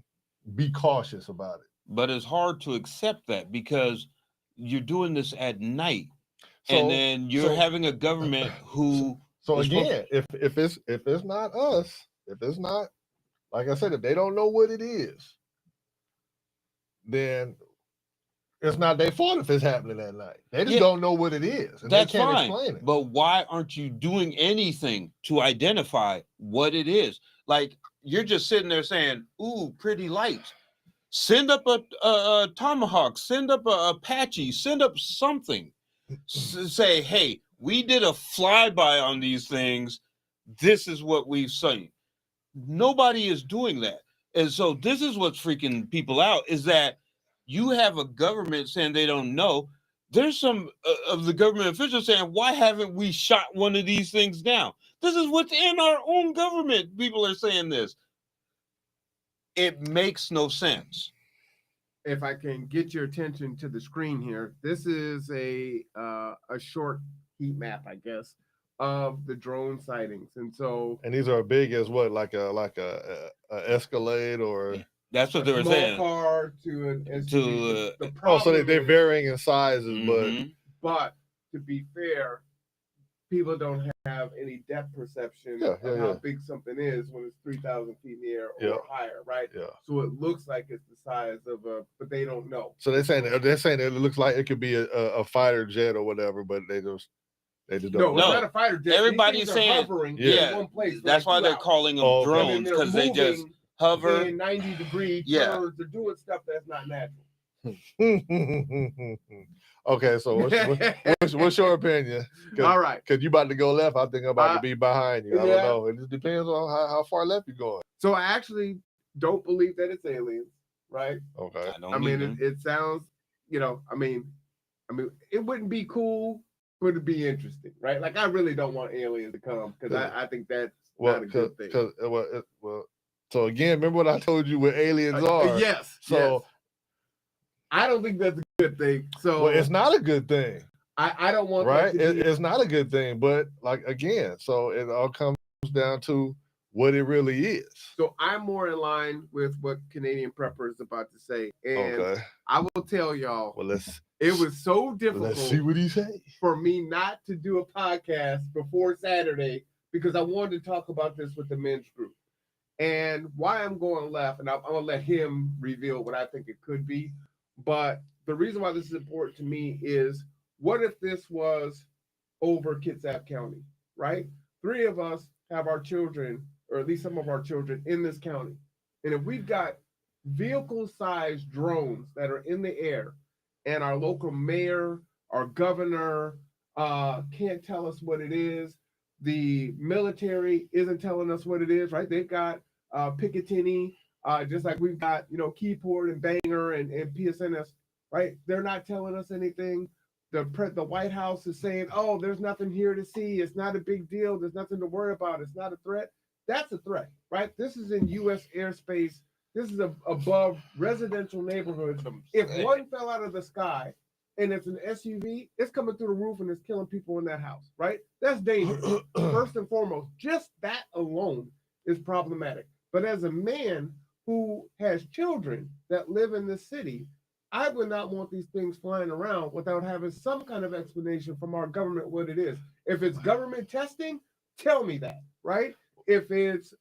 be cautious about it. But it's hard to accept that because you're doing this at night, and then you're having a government who. So again, if it's not us, if it's not, like I said, if they don't know what it is, then it's not their fault if it's happening at night. They just don't know what it is, and that's they can't fine. explain it. But why aren't you doing anything to identify what it is? Like, you're just sitting there saying, "Ooh, pretty lights." Send up a Tomahawk. Send up a Apache. Send up something. Say, hey, we did a flyby on these things. This is what we've seen. Nobody is doing that. And so this is what's freaking people out, is that you have a government saying they don't know. There's some of the government officials saying, why haven't we shot one of these things down? This is within our own government. People are saying this. It makes no sense. If I can get your attention to the screen here, this is a short heat map, I guess, of the drone sightings, and these are big as what, like a Escalade, or that's what they were saying. Small car to an SUV. So they're varying in sizes, but to be fair, people don't have any depth perception of how big something is when it's 3,000 feet in the air or higher, right? Yeah. So it looks like it's the size of but they don't know. So they're saying it looks like it could be a fighter jet or whatever, but they just don't. No, it's not a fighter jet. Everybody's saying hovering in one place. That's why they're calling them drones, because they just hover in 90-degree turns. They're doing stuff that's not natural. Okay, so what's your opinion? All right, because you about to go left, I think I'm about to be behind you. I don't know. It just depends on how far left you're going. So I actually don't believe that it's aliens, right? Okay. I mean, it sounds, I mean, it wouldn't be cool, but it'd be interesting, right? Like, I really don't want aliens to come, because I think that's not a good thing. So again, remember what I told you what aliens are? Yes. So I don't think that's a good thing. So it's not a good thing. I don't want right. It's not a good thing, but like again, so it all comes down to what it really is. So I'm more in line with what Canadian Prepper is about to say, and I will tell y'all. Well, it was so difficult. Let's see what he say. For me not to do a podcast before Saturday, because I wanted to talk about this with the men's group. And why I'm going left, and I'm gonna let him reveal what I think it could be. But the reason why this is important to me is, what if this was over Kitsap County, right? 3 of us have our children or at least some of our children, in this county. And if we've got vehicle-sized drones that are in the air, and our local mayor, our governor can't tell us what it is, the military isn't telling us what it is, right? They've got Picatinny, just like we've got, Keyport and Banger and PSNS, right? They're not telling us anything. The White House is saying, oh, there's nothing here to see. It's not a big deal. There's nothing to worry about. It's not a threat. That's a threat, right? This is in U.S. airspace. This is above residential neighborhoods. If one fell out of the sky and it's an SUV, it's coming through the roof and it's killing people in that house, right? That's dangerous. First and foremost, just that alone is problematic. But as a man who has children that live in this city, I would not want these things flying around without having some kind of explanation from our government what it is. If it's government testing, tell me that, right? If it's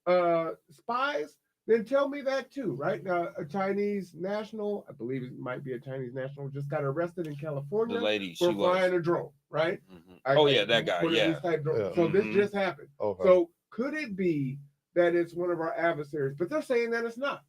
spies, then tell me that too, right? Now, a Chinese national, I believe it might be a Chinese national, just got arrested in California The lady, for she flying was. a drone, right? Oh, yeah, that guy, One of yeah. these type drones. Yeah. So this just happened. Okay. So could it be that it's one of our adversaries? But they're saying that it's not.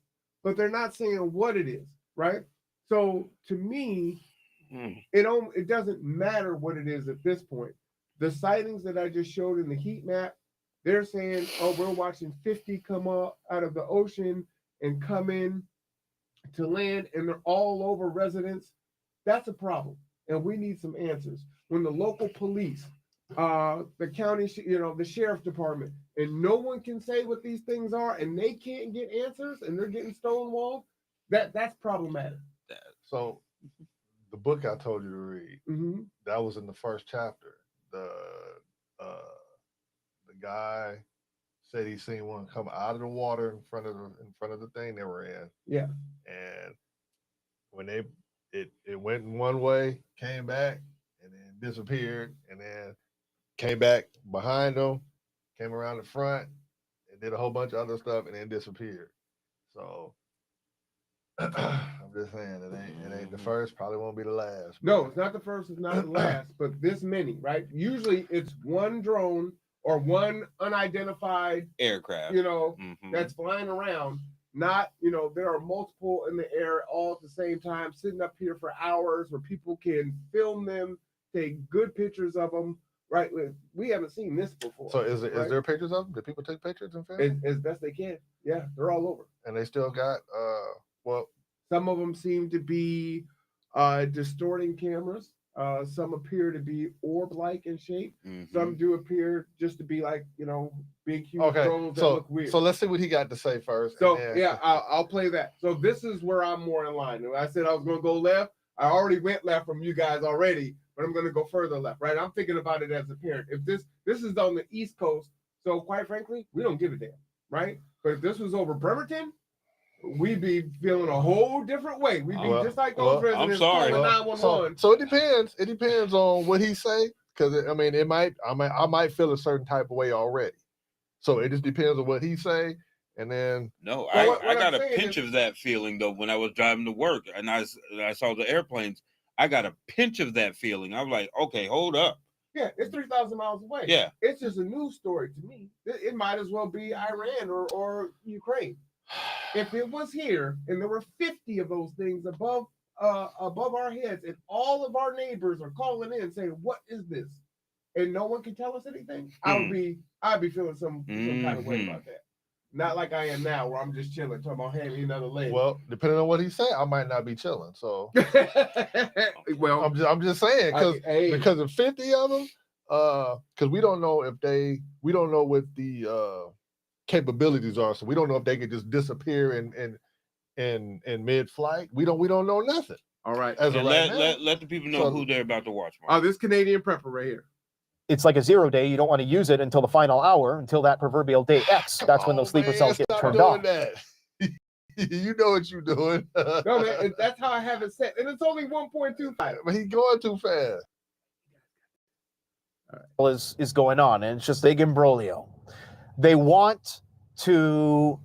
But they're not saying what it is, right? So to me, it doesn't matter what it is at this point. The sightings that I just showed in the heat map, they're saying, oh, we're watching 50 come up out of the ocean and come in to land, and they're all over residents. That's a problem, and we need some answers. When the local police, the county, the sheriff's department, and no one can say what these things are, and they can't get answers, and they're getting stonewalled, that's problematic. So the book I told you to read, that was in the first chapter. The guy said he seen one come out of the water in front of the thing they were in. Yeah. And when it went in one way, came back, and then disappeared, and then came back behind them, came around the front, and did a whole bunch of other stuff, and then disappeared. So I'm just saying it ain't the first, probably won't be the last. No, it's not the first, it's not the last, but this many, right? Usually it's one drone or one unidentified aircraft, that's flying around. Not, there are multiple in the air all at the same time, sitting up here for hours where people can film them, take good pictures of them, right? We haven't seen this before. So is right? there pictures of them? Did people take pictures and film? As best they can. Yeah, they're all over. And they still got, some of them seem to be distorting cameras. Some appear to be orb-like in shape. Some do appear just to be like, big, huge drones that look weird. So let's see what he got to say first. So, I'll play that. So this is where I'm more in line. I said I was going to go left. I already went left from you guys already, but I'm going to go further left, right? I'm thinking about it as a parent. If this is on the East Coast, so quite frankly, we don't give a damn, right? But if this was over Bremerton, we'd be feeling a whole different way. We'd be just like those residents calling 911. So it depends. It depends on what he say, because I might feel a certain type of way already. So it just depends on what he say, and then. No, I got a pinch of that feeling though when I was driving to work, and I saw the airplanes. I got a pinch of that feeling. I was like, okay, hold up. Yeah, it's 3,000 miles away. Yeah, it's just a news story to me. It might as well be Iran or Ukraine. If it was here and there were 50 of those things above our heads, and all of our neighbors are calling in saying, "What is this?" and no one can tell us anything, I'd be feeling some kind of way about that. Not like I am now, where I'm just chilling, talking about hand me another leg. Well, depending on what he say, I might not be chilling. So, well, I'm just saying because of 50 of them, because we don't know what the capabilities are, so we don't know if they could just disappear in mid-flight. We don't know nothing. All right, let the people know who they're about to watch. Oh, this Canadian prepper right here. It's like a 0 day. You don't want to use it until the final hour, until that proverbial day X. That's when those sleeper cells get turned off. That. You know what you're doing. No, man, that's how I have it set, and it's only 1.25. But he's going too fast. All right. Is going on, and it's just big imbroglio. They want to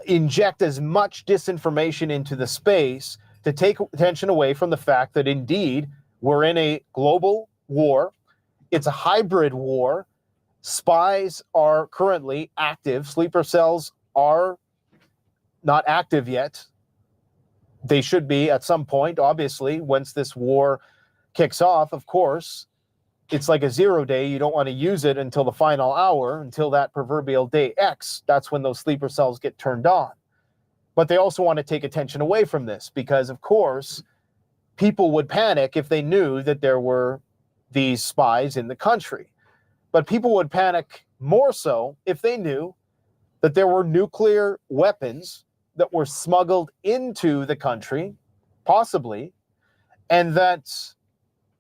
inject as much disinformation into the space to take attention away from the fact that indeed we're in a global war. It's a hybrid war. Spies are currently active. Sleeper cells are not active yet. They should be at some point, obviously, once this war kicks off, of course. It's like a 0 day. You don't want to use it until the final hour, until that proverbial day X. That's when those sleeper cells get turned on. But they also want to take attention away from this because, of course, people would panic if they knew that there were these spies in the country. But people would panic more so if they knew that there were nuclear weapons that were smuggled into the country, possibly, and that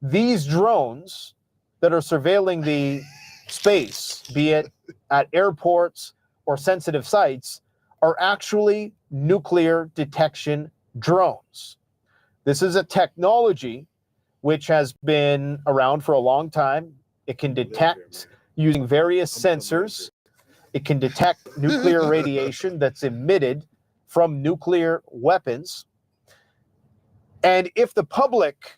these drones that are surveilling the space, be it at airports or sensitive sites, are actually nuclear detection drones. This is a technology which has been around for a long time. It can detect using various sensors. It can detect nuclear radiation that's emitted from nuclear weapons. And if the public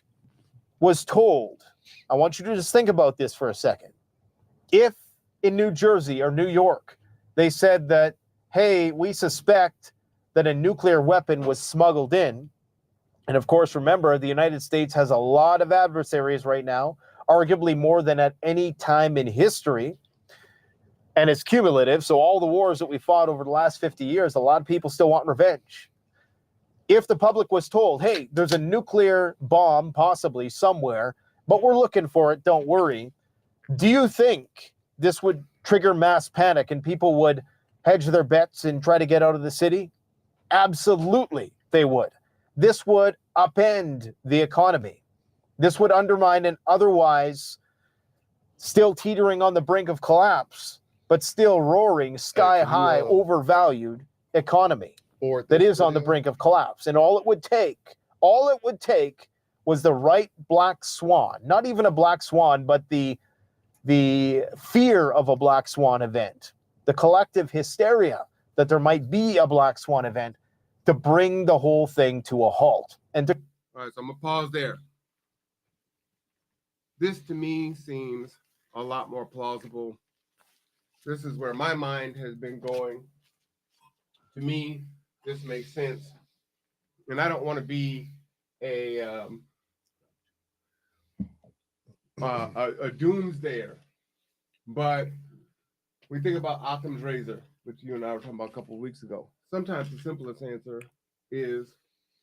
was told, I want you to just think about this for a second. If in New Jersey or New York, they said that, hey, we suspect that a nuclear weapon was smuggled in, and of course, remember, the United States has a lot of adversaries right now, arguably more than at any time in history, and it's cumulative. So all the wars that we fought over the last 50 years, a lot of people still want revenge. If the public was told, hey, there's a nuclear bomb possibly somewhere, but we're looking for it, don't worry, do you think this would trigger mass panic and people would hedge their bets and try to get out of the city? Absolutely, they would. This would upend the economy. This would undermine an otherwise still teetering on the brink of collapse, but still roaring sky high, overvalued economy that is on the brink of collapse. And all it would take was the right black swan, not even a black swan, but the fear of a black swan event, the collective hysteria that there might be a black swan event to bring the whole thing to a halt. And to All right, so I'm gonna pause there. This to me seems a lot more plausible. This is where my mind has been going. To me, this makes sense. And I don't want to be a doomsdayer, but we think about Occam's razor, which you and I were talking about a couple of weeks ago. Sometimes the simplest answer is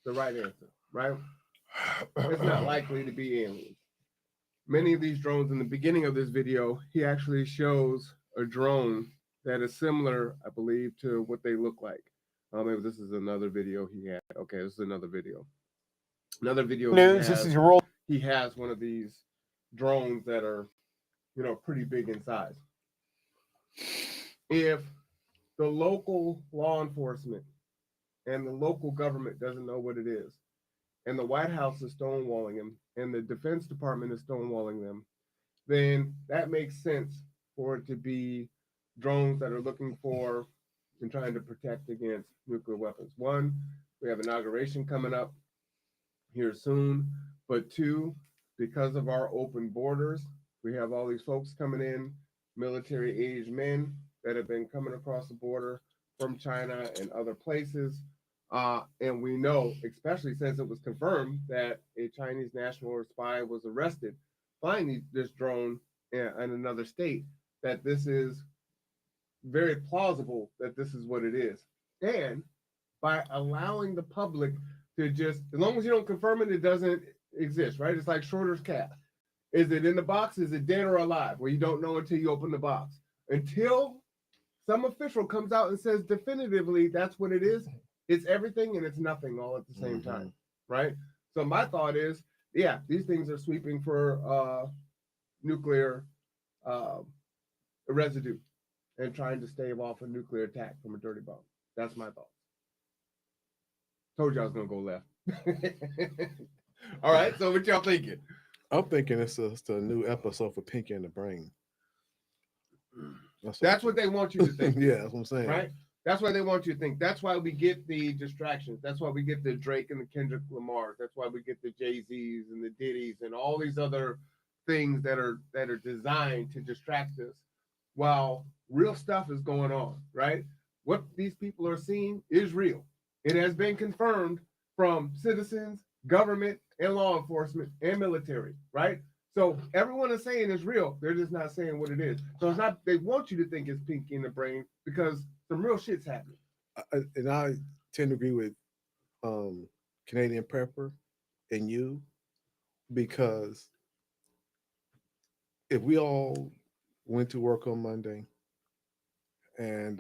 the right answer, right? It's not likely to be aliens. Many of these drones, in the beginning of this video, he actually shows a drone that is similar, I believe, to what they look like. Maybe this is another video he had. Okay, this is another video. Another video. News. This is your role. He has one of these drones that are, pretty big in size. If the local law enforcement and the local government doesn't know what it is, and the White House is stonewalling him, and the Defense Department is stonewalling them, then that makes sense for it to be drones that are looking for and trying to protect against nuclear weapons. One, we have inauguration coming up here soon, but two, because of our open borders, we have all these folks coming in, military-aged men that have been coming across the border from China and other places. And we know, especially since it was confirmed that a Chinese national or spy was arrested flying this drone in another state, that this is very plausible that this is what it is. And by allowing the public to just, as long as you don't confirm it, it doesn't exist, right? It's like Schroeder's cat. Is it in the box? Is it dead or alive? Well, you don't know until you open the box. Until some official comes out and says definitively that's what it is, it's everything and it's nothing all at the same time, right? So my thought is, yeah, these things are sweeping for nuclear residue and trying to stave off a nuclear attack from a dirty bomb. That's my thought. Told you I was gonna go left. All right, so what y'all thinking? I'm thinking it's just a new episode for Pinky and the Brain. That's what they want you to think. Yeah, that's what I'm saying. Right? That's why they want you to think. That's why we get the distractions. That's why we get the Drake and the Kendrick Lamars. That's why we get the Jay-Z's and the Diddy's and all these other things that are designed to distract us while real stuff is going on, right? What these people are seeing is real. It has been confirmed from citizens, government, and law enforcement and military, right? So everyone is saying it's real. They're just not saying what it is. So it's not, they want you to think it's pinky in the brain because some real shit's happening. And I tend to agree with Canadian Prepper and you, because if we all went to work on Monday and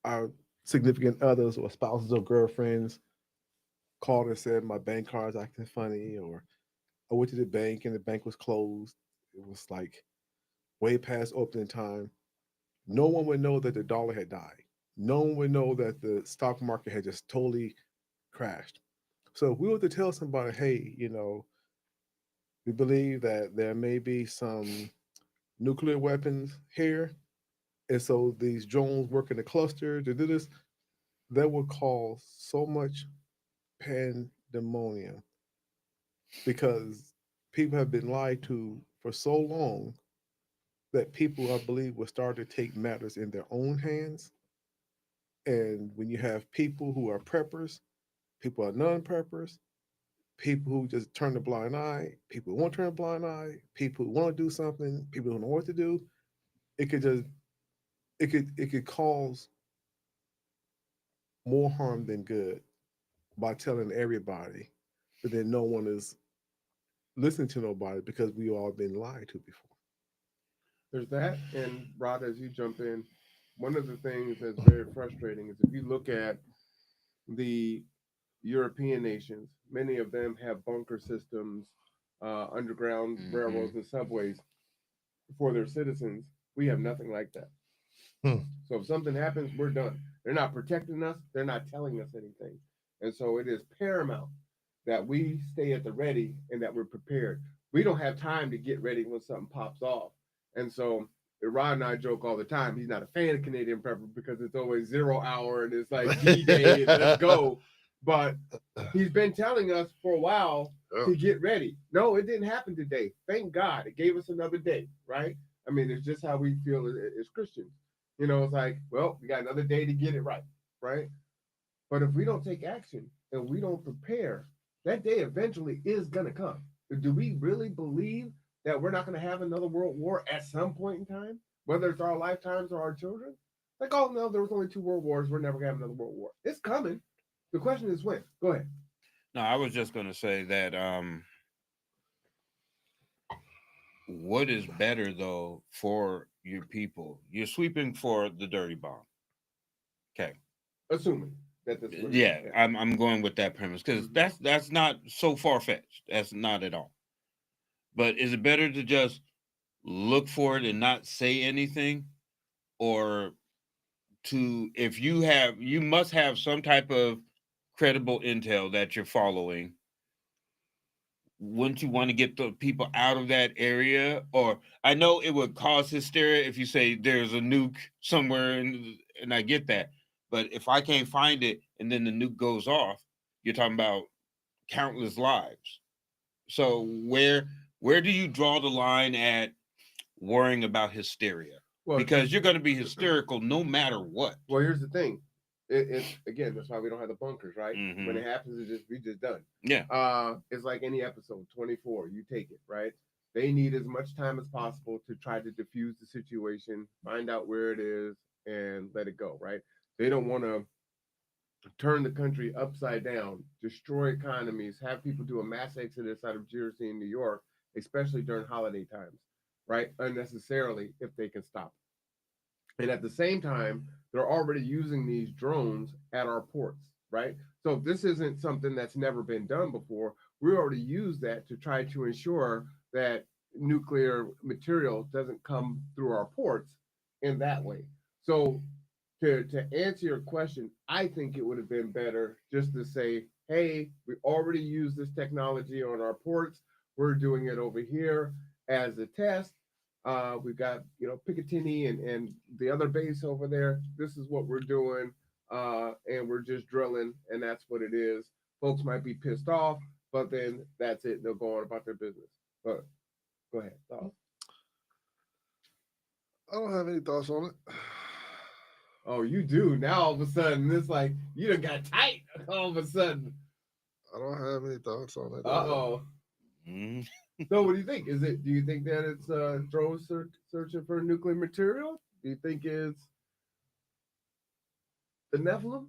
our significant others or spouses or girlfriends called and said my bank card's acting funny, or I went to the bank and the bank was closed, it was like way past opening time, no one would know that the dollar had died. No one would know that the stock market had just totally crashed. So if we were to tell somebody, hey, we believe that there may be some nuclear weapons here, and so these drones work in a cluster to do this, that would cause so much pandemonium because people have been lied to for so long that people, I believe, will start to take matters in their own hands. And when you have people who are preppers, people are non-preppers, people who just turn a blind eye, people who won't turn a blind eye, people who want to do something, people who don't know what to do, it could just it could cause more harm than good by telling everybody, but then no one is listening to nobody because we all been lied to before. There's that. And Rod, as you jump in, one of the things that's very frustrating is if you look at the European nations, many of them have bunker systems, underground railroads and subways for their citizens. We have nothing like that. So if something happens, we're done. They're not protecting us. They're not telling us anything. And so it is paramount that we stay at the ready and that we're prepared. We don't have time to get ready when something pops off. And so Rod and I joke all the time. He's not a fan of Canadian Prepper because it's always 0 hour and it's like D-Day and let's go. But he's been telling us for a while to get ready. No, it didn't happen today. Thank God. It gave us another day, right? I mean, it's just how we feel as Christians. It's like, well, we got another day to get it right, right? But if we don't take action and we don't prepare, that day eventually is going to come. Do we really believe that we're not going to have another world war at some point in time, whether it's our lifetimes or our children? Like, oh, no, there was only 2 world wars. We're never going to have another world war. It's coming. The question is when. Go ahead. No, I was just going to say that what is better, though, for your people? You're sweeping for the dirty bomb. Okay. Assuming that this. Yeah, I'm going with that premise because that's not so far-fetched. That's not at all. But is it better to just look for it and not say anything, or if you must have some type of credible intel that you're following? Wouldn't you want to get the people out of that area? Or I know it would cause hysteria if you say there's a nuke somewhere, and I get that. But if I can't find it and then the nuke goes off, you're talking about countless lives. So where do you draw the line at worrying about hysteria? Well, because you're going to be hysterical no matter what. Well, here's the thing. It's again, that's why we don't have the bunkers, right? When it happens, we just done. Yeah. It's like any episode, 24. You take it, right? They need as much time as possible to try to diffuse the situation, find out where it is, and let it go, right? They don't want to turn the country upside down, destroy economies, have people do a mass exodus out of Jersey and New York, especially during holiday times, right? Unnecessarily, if they can stop it. And at the same time, they're already using these drones at our ports, right? So this isn't something that's never been done before. We already use that to try to ensure that nuclear material doesn't come through our ports in that way. So to answer your question, I think it would have been better just to say, hey, we already use this technology on our ports. We're doing it over here as a test. We've got, Picatinny and the other base over there. This is what we're doing. And we're just drilling, and that's what it is. Folks might be pissed off, but then that's it. They'll go on about their business. But go ahead. I don't have any thoughts on it. Oh, you do. Now all of a sudden, it's like you done got tight all of a sudden. I don't have any thoughts on it. Uh-oh. Mm. So what do you think? Do you think that it's drones searching for nuclear material? Do you think it's the Nephilim?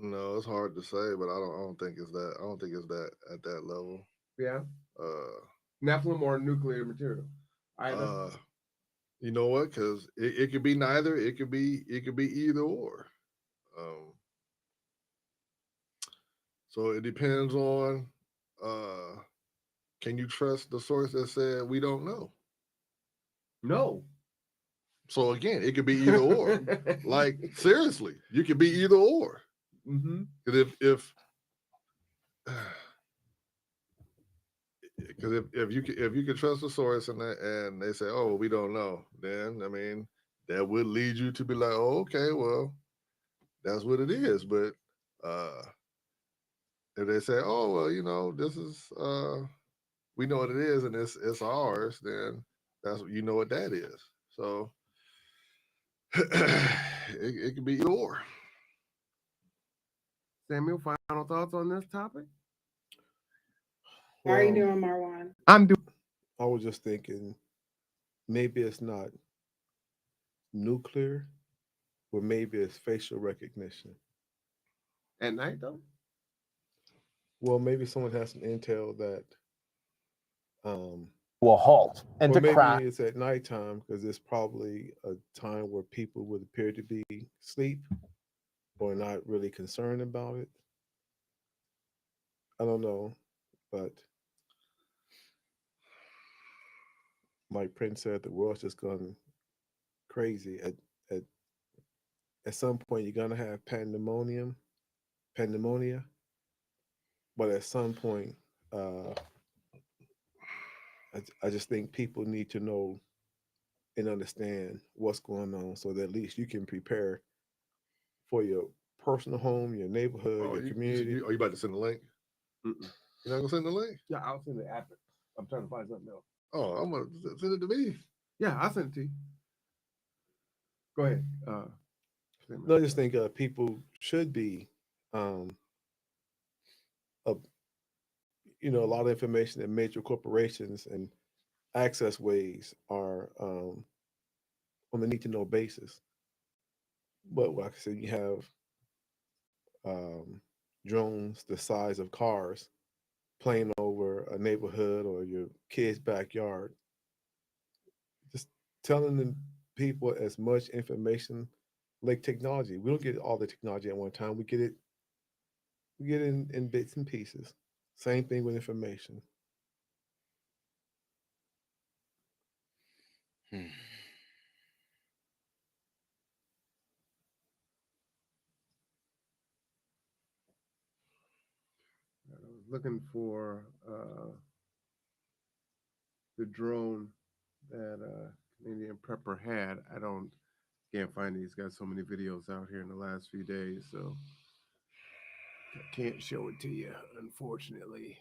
No, it's hard to say, but I don't think it's that. I don't think it's that at that level. Yeah. Uh, Nephilim or nuclear material? Either. You know what? Because it could be neither. It could be either or. So it depends on. Can you trust the source that said we don't know? No. So again, it could be either or. Like seriously, you could be either or. Mm-hmm. Because if you can trust the source and they say, oh, we don't know, then I mean that would lead you to be like, oh, okay, well, that's what it is. But if they say, oh, well, you know, this is we know what it is and it's ours, then that's what you know what that is. So it can be either or. Samuel, final thoughts on this topic? How are you Well, doing, Marwan? I'm doing. I was just thinking maybe it's not nuclear, but maybe it's facial recognition. At night, though? Well, maybe someone has some intel that um To a halt and or to crash. maybe it's at nighttime because it's probably a time where people would appear to be asleep or not really concerned about it. I don't know, but like Prince said, the world's just gone crazy. At at some point, you're gonna have pandemonium, but at some point, uh, I just think people need to know and understand what's going on, so that at least you can prepare for your personal home, your neighborhood, Oh, your community. are you about to send the link? Mm-mm. You're not gonna send the link? Yeah, I'll send the app. I'm trying to find something else. Oh, I'm gonna send it to me. Yeah, I'll send it to you. Go ahead. No, I just think people should be, um, a, a lot of information that major corporations and access ways are on a need to know basis. But like I said, you have um, drones the size of cars playing over a neighborhood or your kid's backyard. Just telling the people as much information like technology. We don't get all the technology at one time. We get it in bits and pieces. Same thing with information. Hmm. I was looking for the drone that Canadian Prepper had. Can't find it. He's got so many videos out here in the last few days, so I can't show it to you, unfortunately.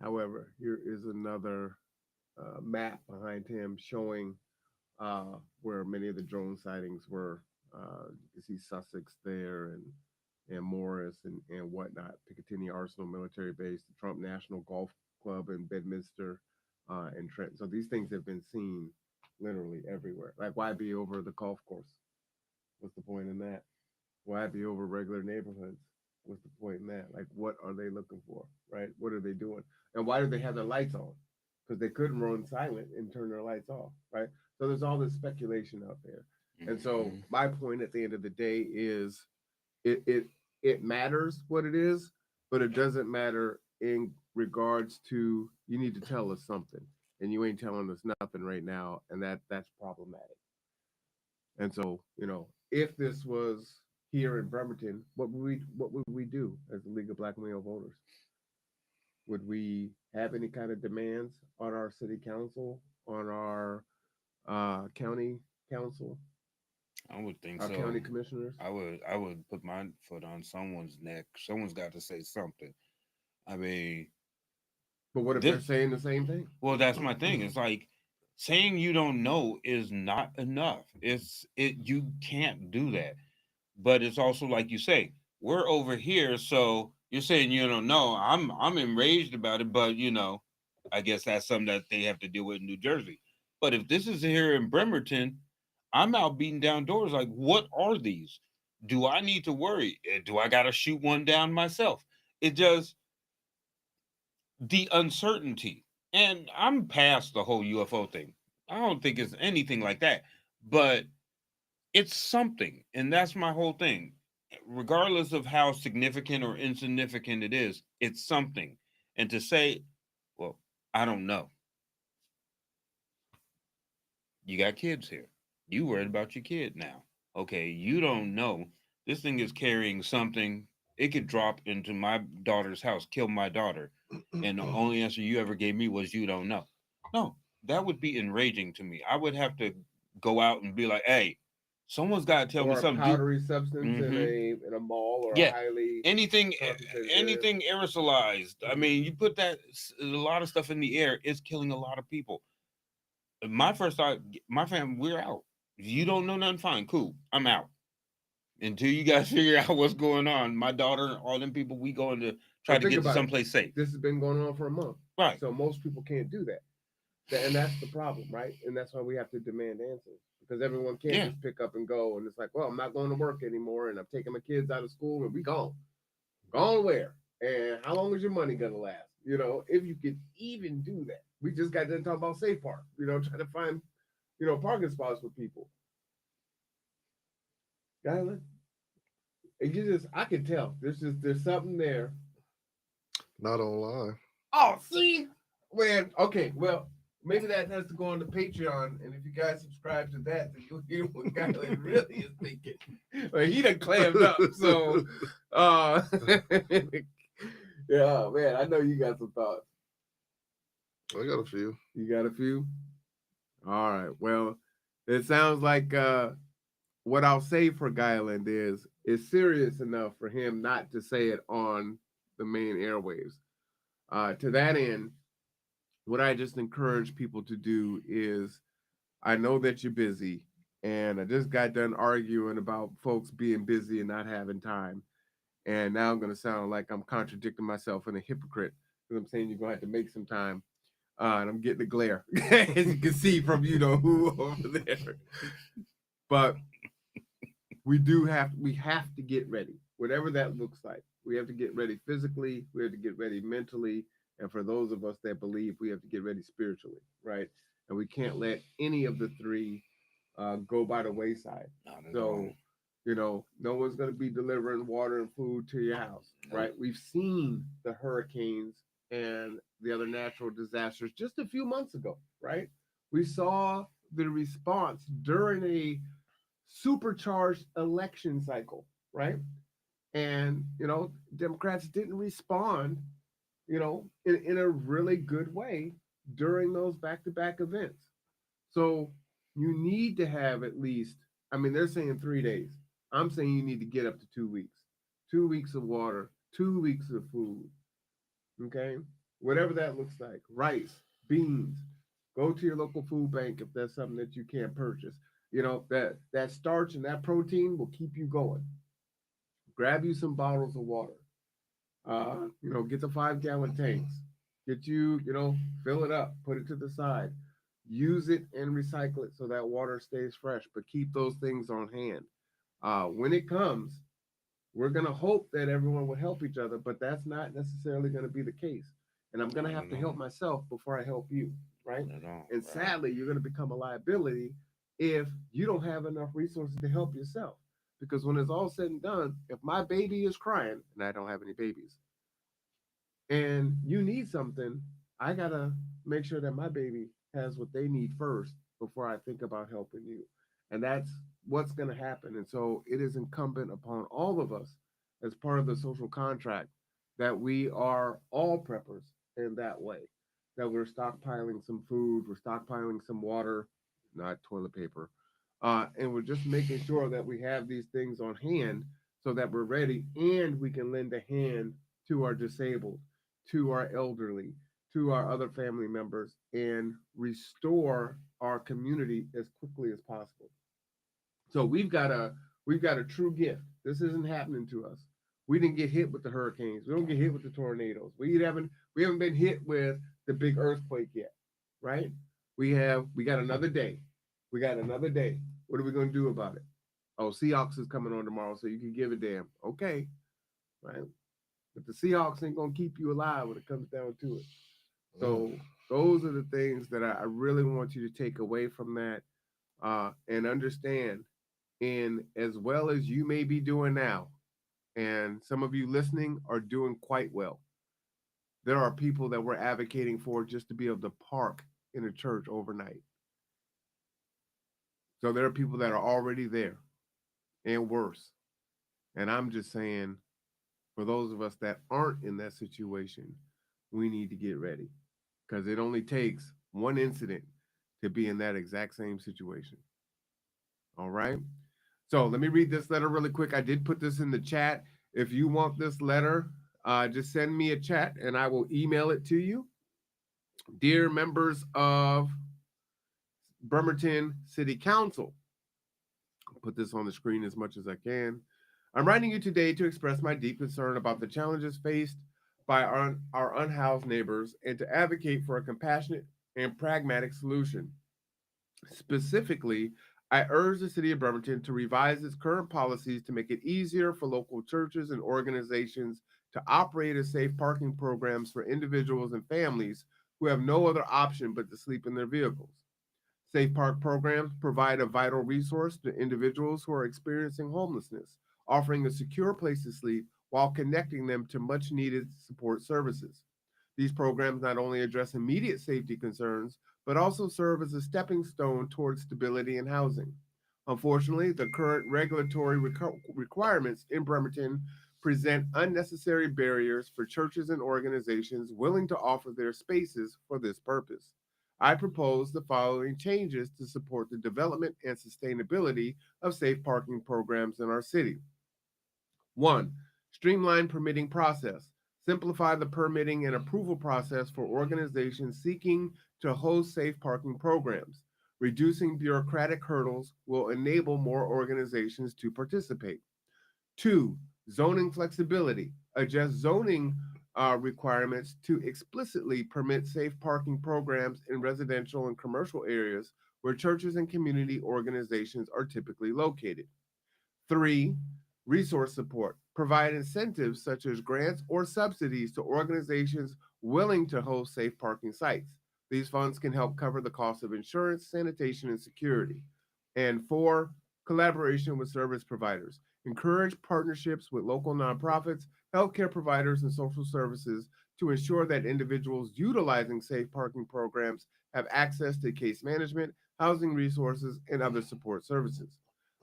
However, here is another map behind him showing where many of the drone sightings were. You can see Sussex there and Morris and whatnot, Picatinny Arsenal Military Base, the Trump National Golf Club in Bedminster and Trenton. So these things have been seen literally everywhere. Like, why be over the golf course? What's the point in that? Why be over regular neighborhoods? What's the point in that? Like, what are they looking for, right? What are they doing? And why do they have their lights on? Because they couldn't run silent and turn their lights off, right? So there's all this speculation out there. And so my point at the end of the day is it matters what it is, but it doesn't matter in regards to you need to tell us something. And you ain't telling us nothing right now, and that's problematic. And so, if this was here in Bremerton, what would we do as the League of Black Male Voters? Would we have any kind of demands on our city council, on our county council, I would think our so. county commissioners? I would put my foot on someone's neck. Someone's got to say something. I mean, But what if they're saying the same thing? well, that's my thing. It's like saying you don't know is not enough. You can't do that. But it's also like you say, we're over here, so you're saying you don't know. I'm enraged about it, but I guess that's something that they have to deal with in New Jersey. But if this is here in Bremerton, I'm out beating down doors like, what are these? Do I need to worry? Do I gotta shoot one down myself? It just the uncertainty. And I'm past the whole UFO thing. I don't think it's anything like that. But it's something. And that's my whole thing. Regardless of how significant or insignificant it is, it's something. And to say, well, I don't know. You got kids here. You worried about your kid now. Okay, you don't know. This thing is carrying something. It could drop into my daughter's house, kill my daughter. And the only answer you ever gave me was you don't know. No, that would be enraging to me. I would have to go out and be like, hey, someone's got to tell me Or a something. powdery substance Mhm. in a mall or a Yeah, highly anything concentrated area. anything aerosolized. I mean, you put that a lot of stuff in the air, it's killing a lot of people. My first thought, my family, we're out. You don't know nothing, fine, cool. I'm out. Until you guys figure out what's going on. My daughter, all them people, we going to try But to think get to about it. someplace safe. This has been going on for a month. Right. So most people can't do that. And that's the problem, right? And that's why we have to demand answers. Because everyone can't Yeah. just pick up and go. And it's like, well, I'm not going to work anymore. And I'm taking my kids out of school and we gone. Gone where? And how long is your money going to last? You know, if you could even do that. We just got done talking about Safe Park, trying to find, parking spots for people. Skyler, I can tell. There's something there. Not online. Oh, see? Man, okay, well, maybe that has to go on the Patreon, and if you guys subscribe to that, then you'll hear what Skyler really is thinking. Well, he done clammed up, so yeah, man, I know you got some thoughts. I got a few. You got a few? All right. Well, it sounds like what I'll say for Guyland is it's serious enough for him not to say it on the main airwaves. To that end, what I just encourage people to do is I know that you're busy, and I just got done arguing about folks being busy and not having time. And now I'm going to sound like I'm contradicting myself and a hypocrite because I'm saying you're going to have to make some time. And I'm getting the glare, as you can see from who over there. But we have to get ready, whatever that looks like. We have to get ready physically. We have to get ready mentally. And for those of us that believe, we have to get ready spiritually, right? And we can't let any of the three go by the wayside. So, no one's going to be delivering water and food to your house, right? We've seen the hurricanes and the other natural disasters just a few months ago, right? We saw the response during a supercharged election cycle, right? And, Democrats didn't respond, in a really good way during those back to back events. So you need to have at least, I mean, they're saying 3 days. I'm saying you need to get up to 2 weeks. 2 weeks of water, 2 weeks of food. Okay? Whatever that looks like. Rice, beans. Go to your local food bank if that's something that you can't purchase. That starch and that protein will keep you going. Grab you some bottles of water. Get the 5-gallon tanks. Get you, fill it up, put it to the side. Use it and recycle it so that water stays fresh, but keep those things on hand. When it comes, we're going to hope that everyone will help each other, but that's not necessarily going to be the case. And I'm going to have to help myself before I help you, right? And sadly, you're going to become a liability if you don't have enough resources to help yourself. Because when it's all said and done, if my baby is crying, and I don't have any babies, and you need something, I got to make sure that my baby has what they need first before I think about helping you. And that's what's going to happen. And so it is incumbent upon all of us as part of the social contract that we are all preppers in that way, that we're stockpiling some food, we're stockpiling some water, not toilet paper, and we're just making sure that we have these things on hand so that we're ready and we can lend a hand to our disabled, to our elderly, to our other family members and restore our community as quickly as possible. So we've got a true gift. This isn't happening to us. We didn't get hit with the hurricanes. We don't get hit with the tornadoes. We haven't been hit with the big earthquake yet, right? We got another day. We got another day. What are we gonna do about it? Oh, Seahawks is coming on tomorrow, so you can give a damn. Okay, right? But the Seahawks ain't gonna keep you alive when it comes down to it. So those are the things that I really want you to take away from that and understand. And as well as you may be doing now, and some of you listening are doing quite well, there are people that we're advocating for just to be able to park in a church overnight. So there are people that are already there and worse. And I'm just saying, for those of us that aren't in that situation, we need to get ready because it only takes one incident to be in that exact same situation. All right. So let me read this letter really quick. I did put this in the chat. If you want this letter, just send me a chat and I will email it to you. Dear members of Bremerton City Council, I'll put this on the screen as much as I can. I'm writing you today to express my deep concern about the challenges faced by our unhoused neighbors and to advocate for a compassionate and pragmatic solution. Specifically, I urge the city of Bremerton to revise its current policies to make it easier for local churches and organizations to operate as safe parking programs for individuals and families who have no other option but to sleep in their vehicles. Safe Park programs provide a vital resource to individuals who are experiencing homelessness, offering a secure place to sleep while connecting them to much needed support services. These programs not only address immediate safety concerns, but also serve as a stepping stone towards stability in housing. Unfortunately, the current regulatory requirements in Bremerton present unnecessary barriers for churches and organizations willing to offer their spaces for this purpose. I propose the following changes to support the development and sustainability of safe parking programs in our city. One, streamline permitting process. Simplify the permitting and approval process for organizations seeking to host safe parking programs. Reducing bureaucratic hurdles will enable more organizations to participate. Two, zoning flexibility. Adjust zoning requirements to explicitly permit safe parking programs in residential and commercial areas where churches and community organizations are typically located. Three, resource support. Provide incentives such as grants or subsidies to organizations willing to host safe parking sites. These funds can help cover the cost of insurance, sanitation, and security. And four, collaboration with service providers. Encourage partnerships with local nonprofits, healthcare providers, and social services to ensure that individuals utilizing safe parking programs have access to case management, housing resources, and other support services.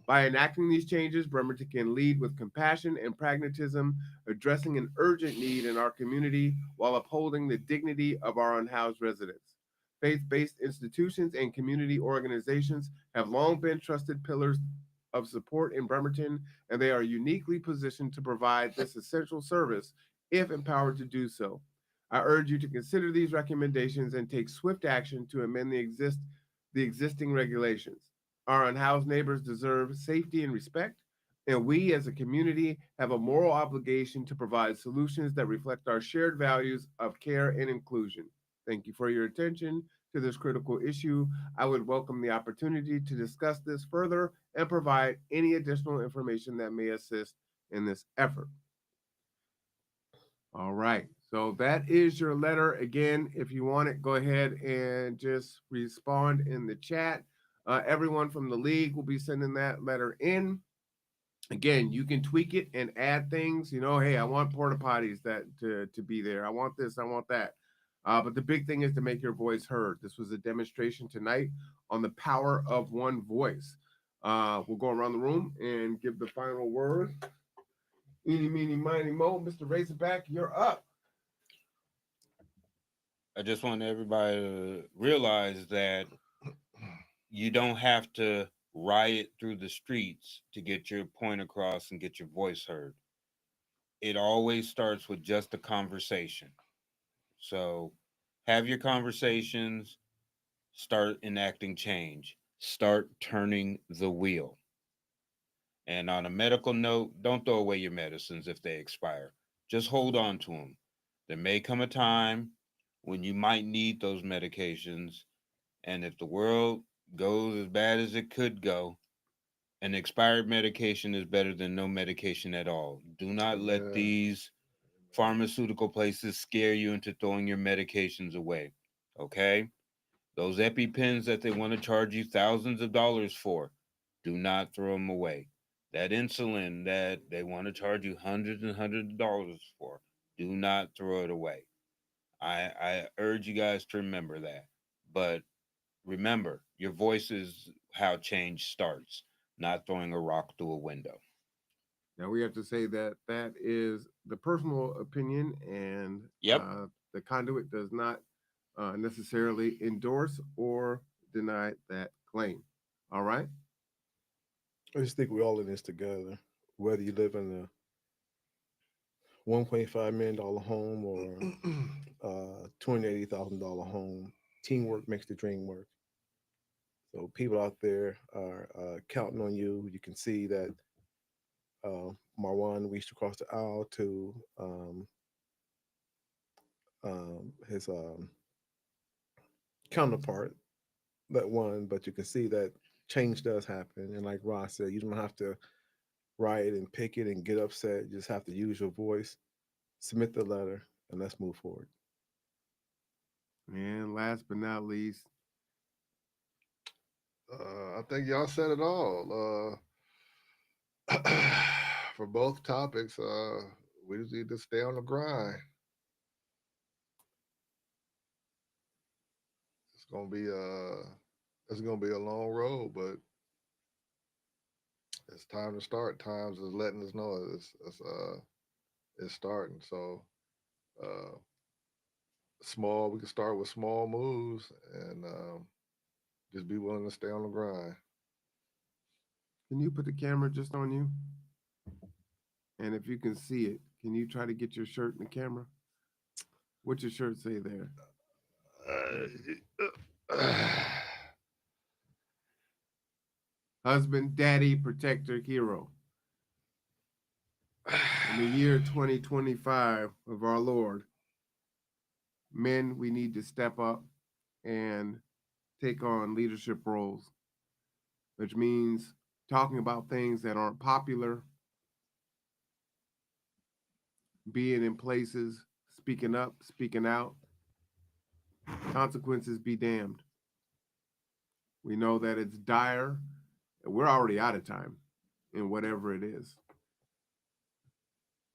By enacting these changes, Bremerton can lead with compassion and pragmatism, addressing an urgent need in our community while upholding the dignity of our unhoused residents. Faith based institutions and community organizations have long been trusted pillars of support in Bremerton, and they are uniquely positioned to provide this essential service if empowered to do so. I urge you to consider these recommendations and take swift action to amend the existing regulations. Our unhoused neighbors deserve safety and respect, and we as a community have a moral obligation to provide solutions that reflect our shared values of care and inclusion. Thank you for your attention to this critical issue. I would welcome the opportunity to discuss this further and provide any additional information that may assist in this effort. All right. So that is your letter. Again, if you want it, go ahead and just respond in the chat. Everyone from the league will be sending that letter in. Again, you can tweak it and add things. Hey, I want porta potties to be there. I want this. I want that. But the big thing is to make your voice heard. This was a demonstration tonight on the power of one voice. We'll go around the room and give the final word. Eeny, meeny, miny, mo. Mr. Razorback, you're up. I just want everybody to realize that you don't have to riot through the streets to get your point across and get your voice heard. It always starts with just a conversation. So Have your conversations, start enacting change, start turning the wheel. And on a medical note, don't throw away your medicines if they expire. Just hold on to them. There may come a time when you might need those medications. And if the world goes as bad as it could go, an expired medication is better than no medication at all. Do not let Yeah. these pharmaceutical places scare you into throwing your medications away. Okay? Those EpiPens that they want to charge you thousands of dollars for, do not throw them away. That insulin that they want to charge you hundreds and hundreds of dollars for, do not throw it away. I urge you guys to remember that. But remember, your voice is how change starts, not throwing a rock through a window. Now we have to say that that is the personal opinion, and Yep. the conduit does not necessarily endorse or deny that claim. All right. I just think we're all in this together, whether you live in a $1.5 million home or $280,000 home. Teamwork makes the dream work. So people out there are counting on you. You can see that Marwan reached across the aisle to his counterpart that won, but you can see that change does happen. And like Ross said, you don't have to riot and picket and get upset. You just have to use your voice, submit the letter, and let's move forward. And last but not least, I think y'all said it all. For both topics, we just need to stay on the grind. It's gonna be a long road, but it's time to start. Times is letting us know it's starting. So uh, small, we can start with small moves and just be willing to stay on the grind. can you put the camera just on you? And if you can see it, can you try to get your shirt in the camera? What's your shirt say there? Husband, daddy, protector, hero. In the year 2025 of our Lord, men, we need to step up and take on leadership roles, which means talking about things that aren't popular, being in places, speaking up, speaking out. Consequences be damned. We know that it's dire, and we're already out of time in whatever it is.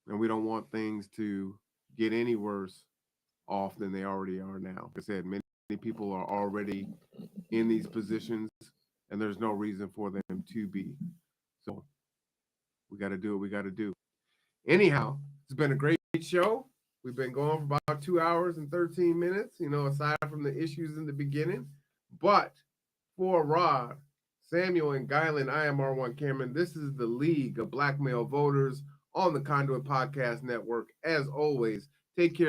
And we don't want things to get any worse off than they already are now. Like I said, many people are already in these positions, and there's no reason for them to be. So we got to do what we got to do. Anyhow, it's been a great show. We've been going for about 2 hours and 13 minutes, aside from the issues in the beginning. But for Rod, Samuel, and Guyland, I am R1 Cameron. This is the League of Black Male Voters on the Conduit Podcast Network. As always, take care.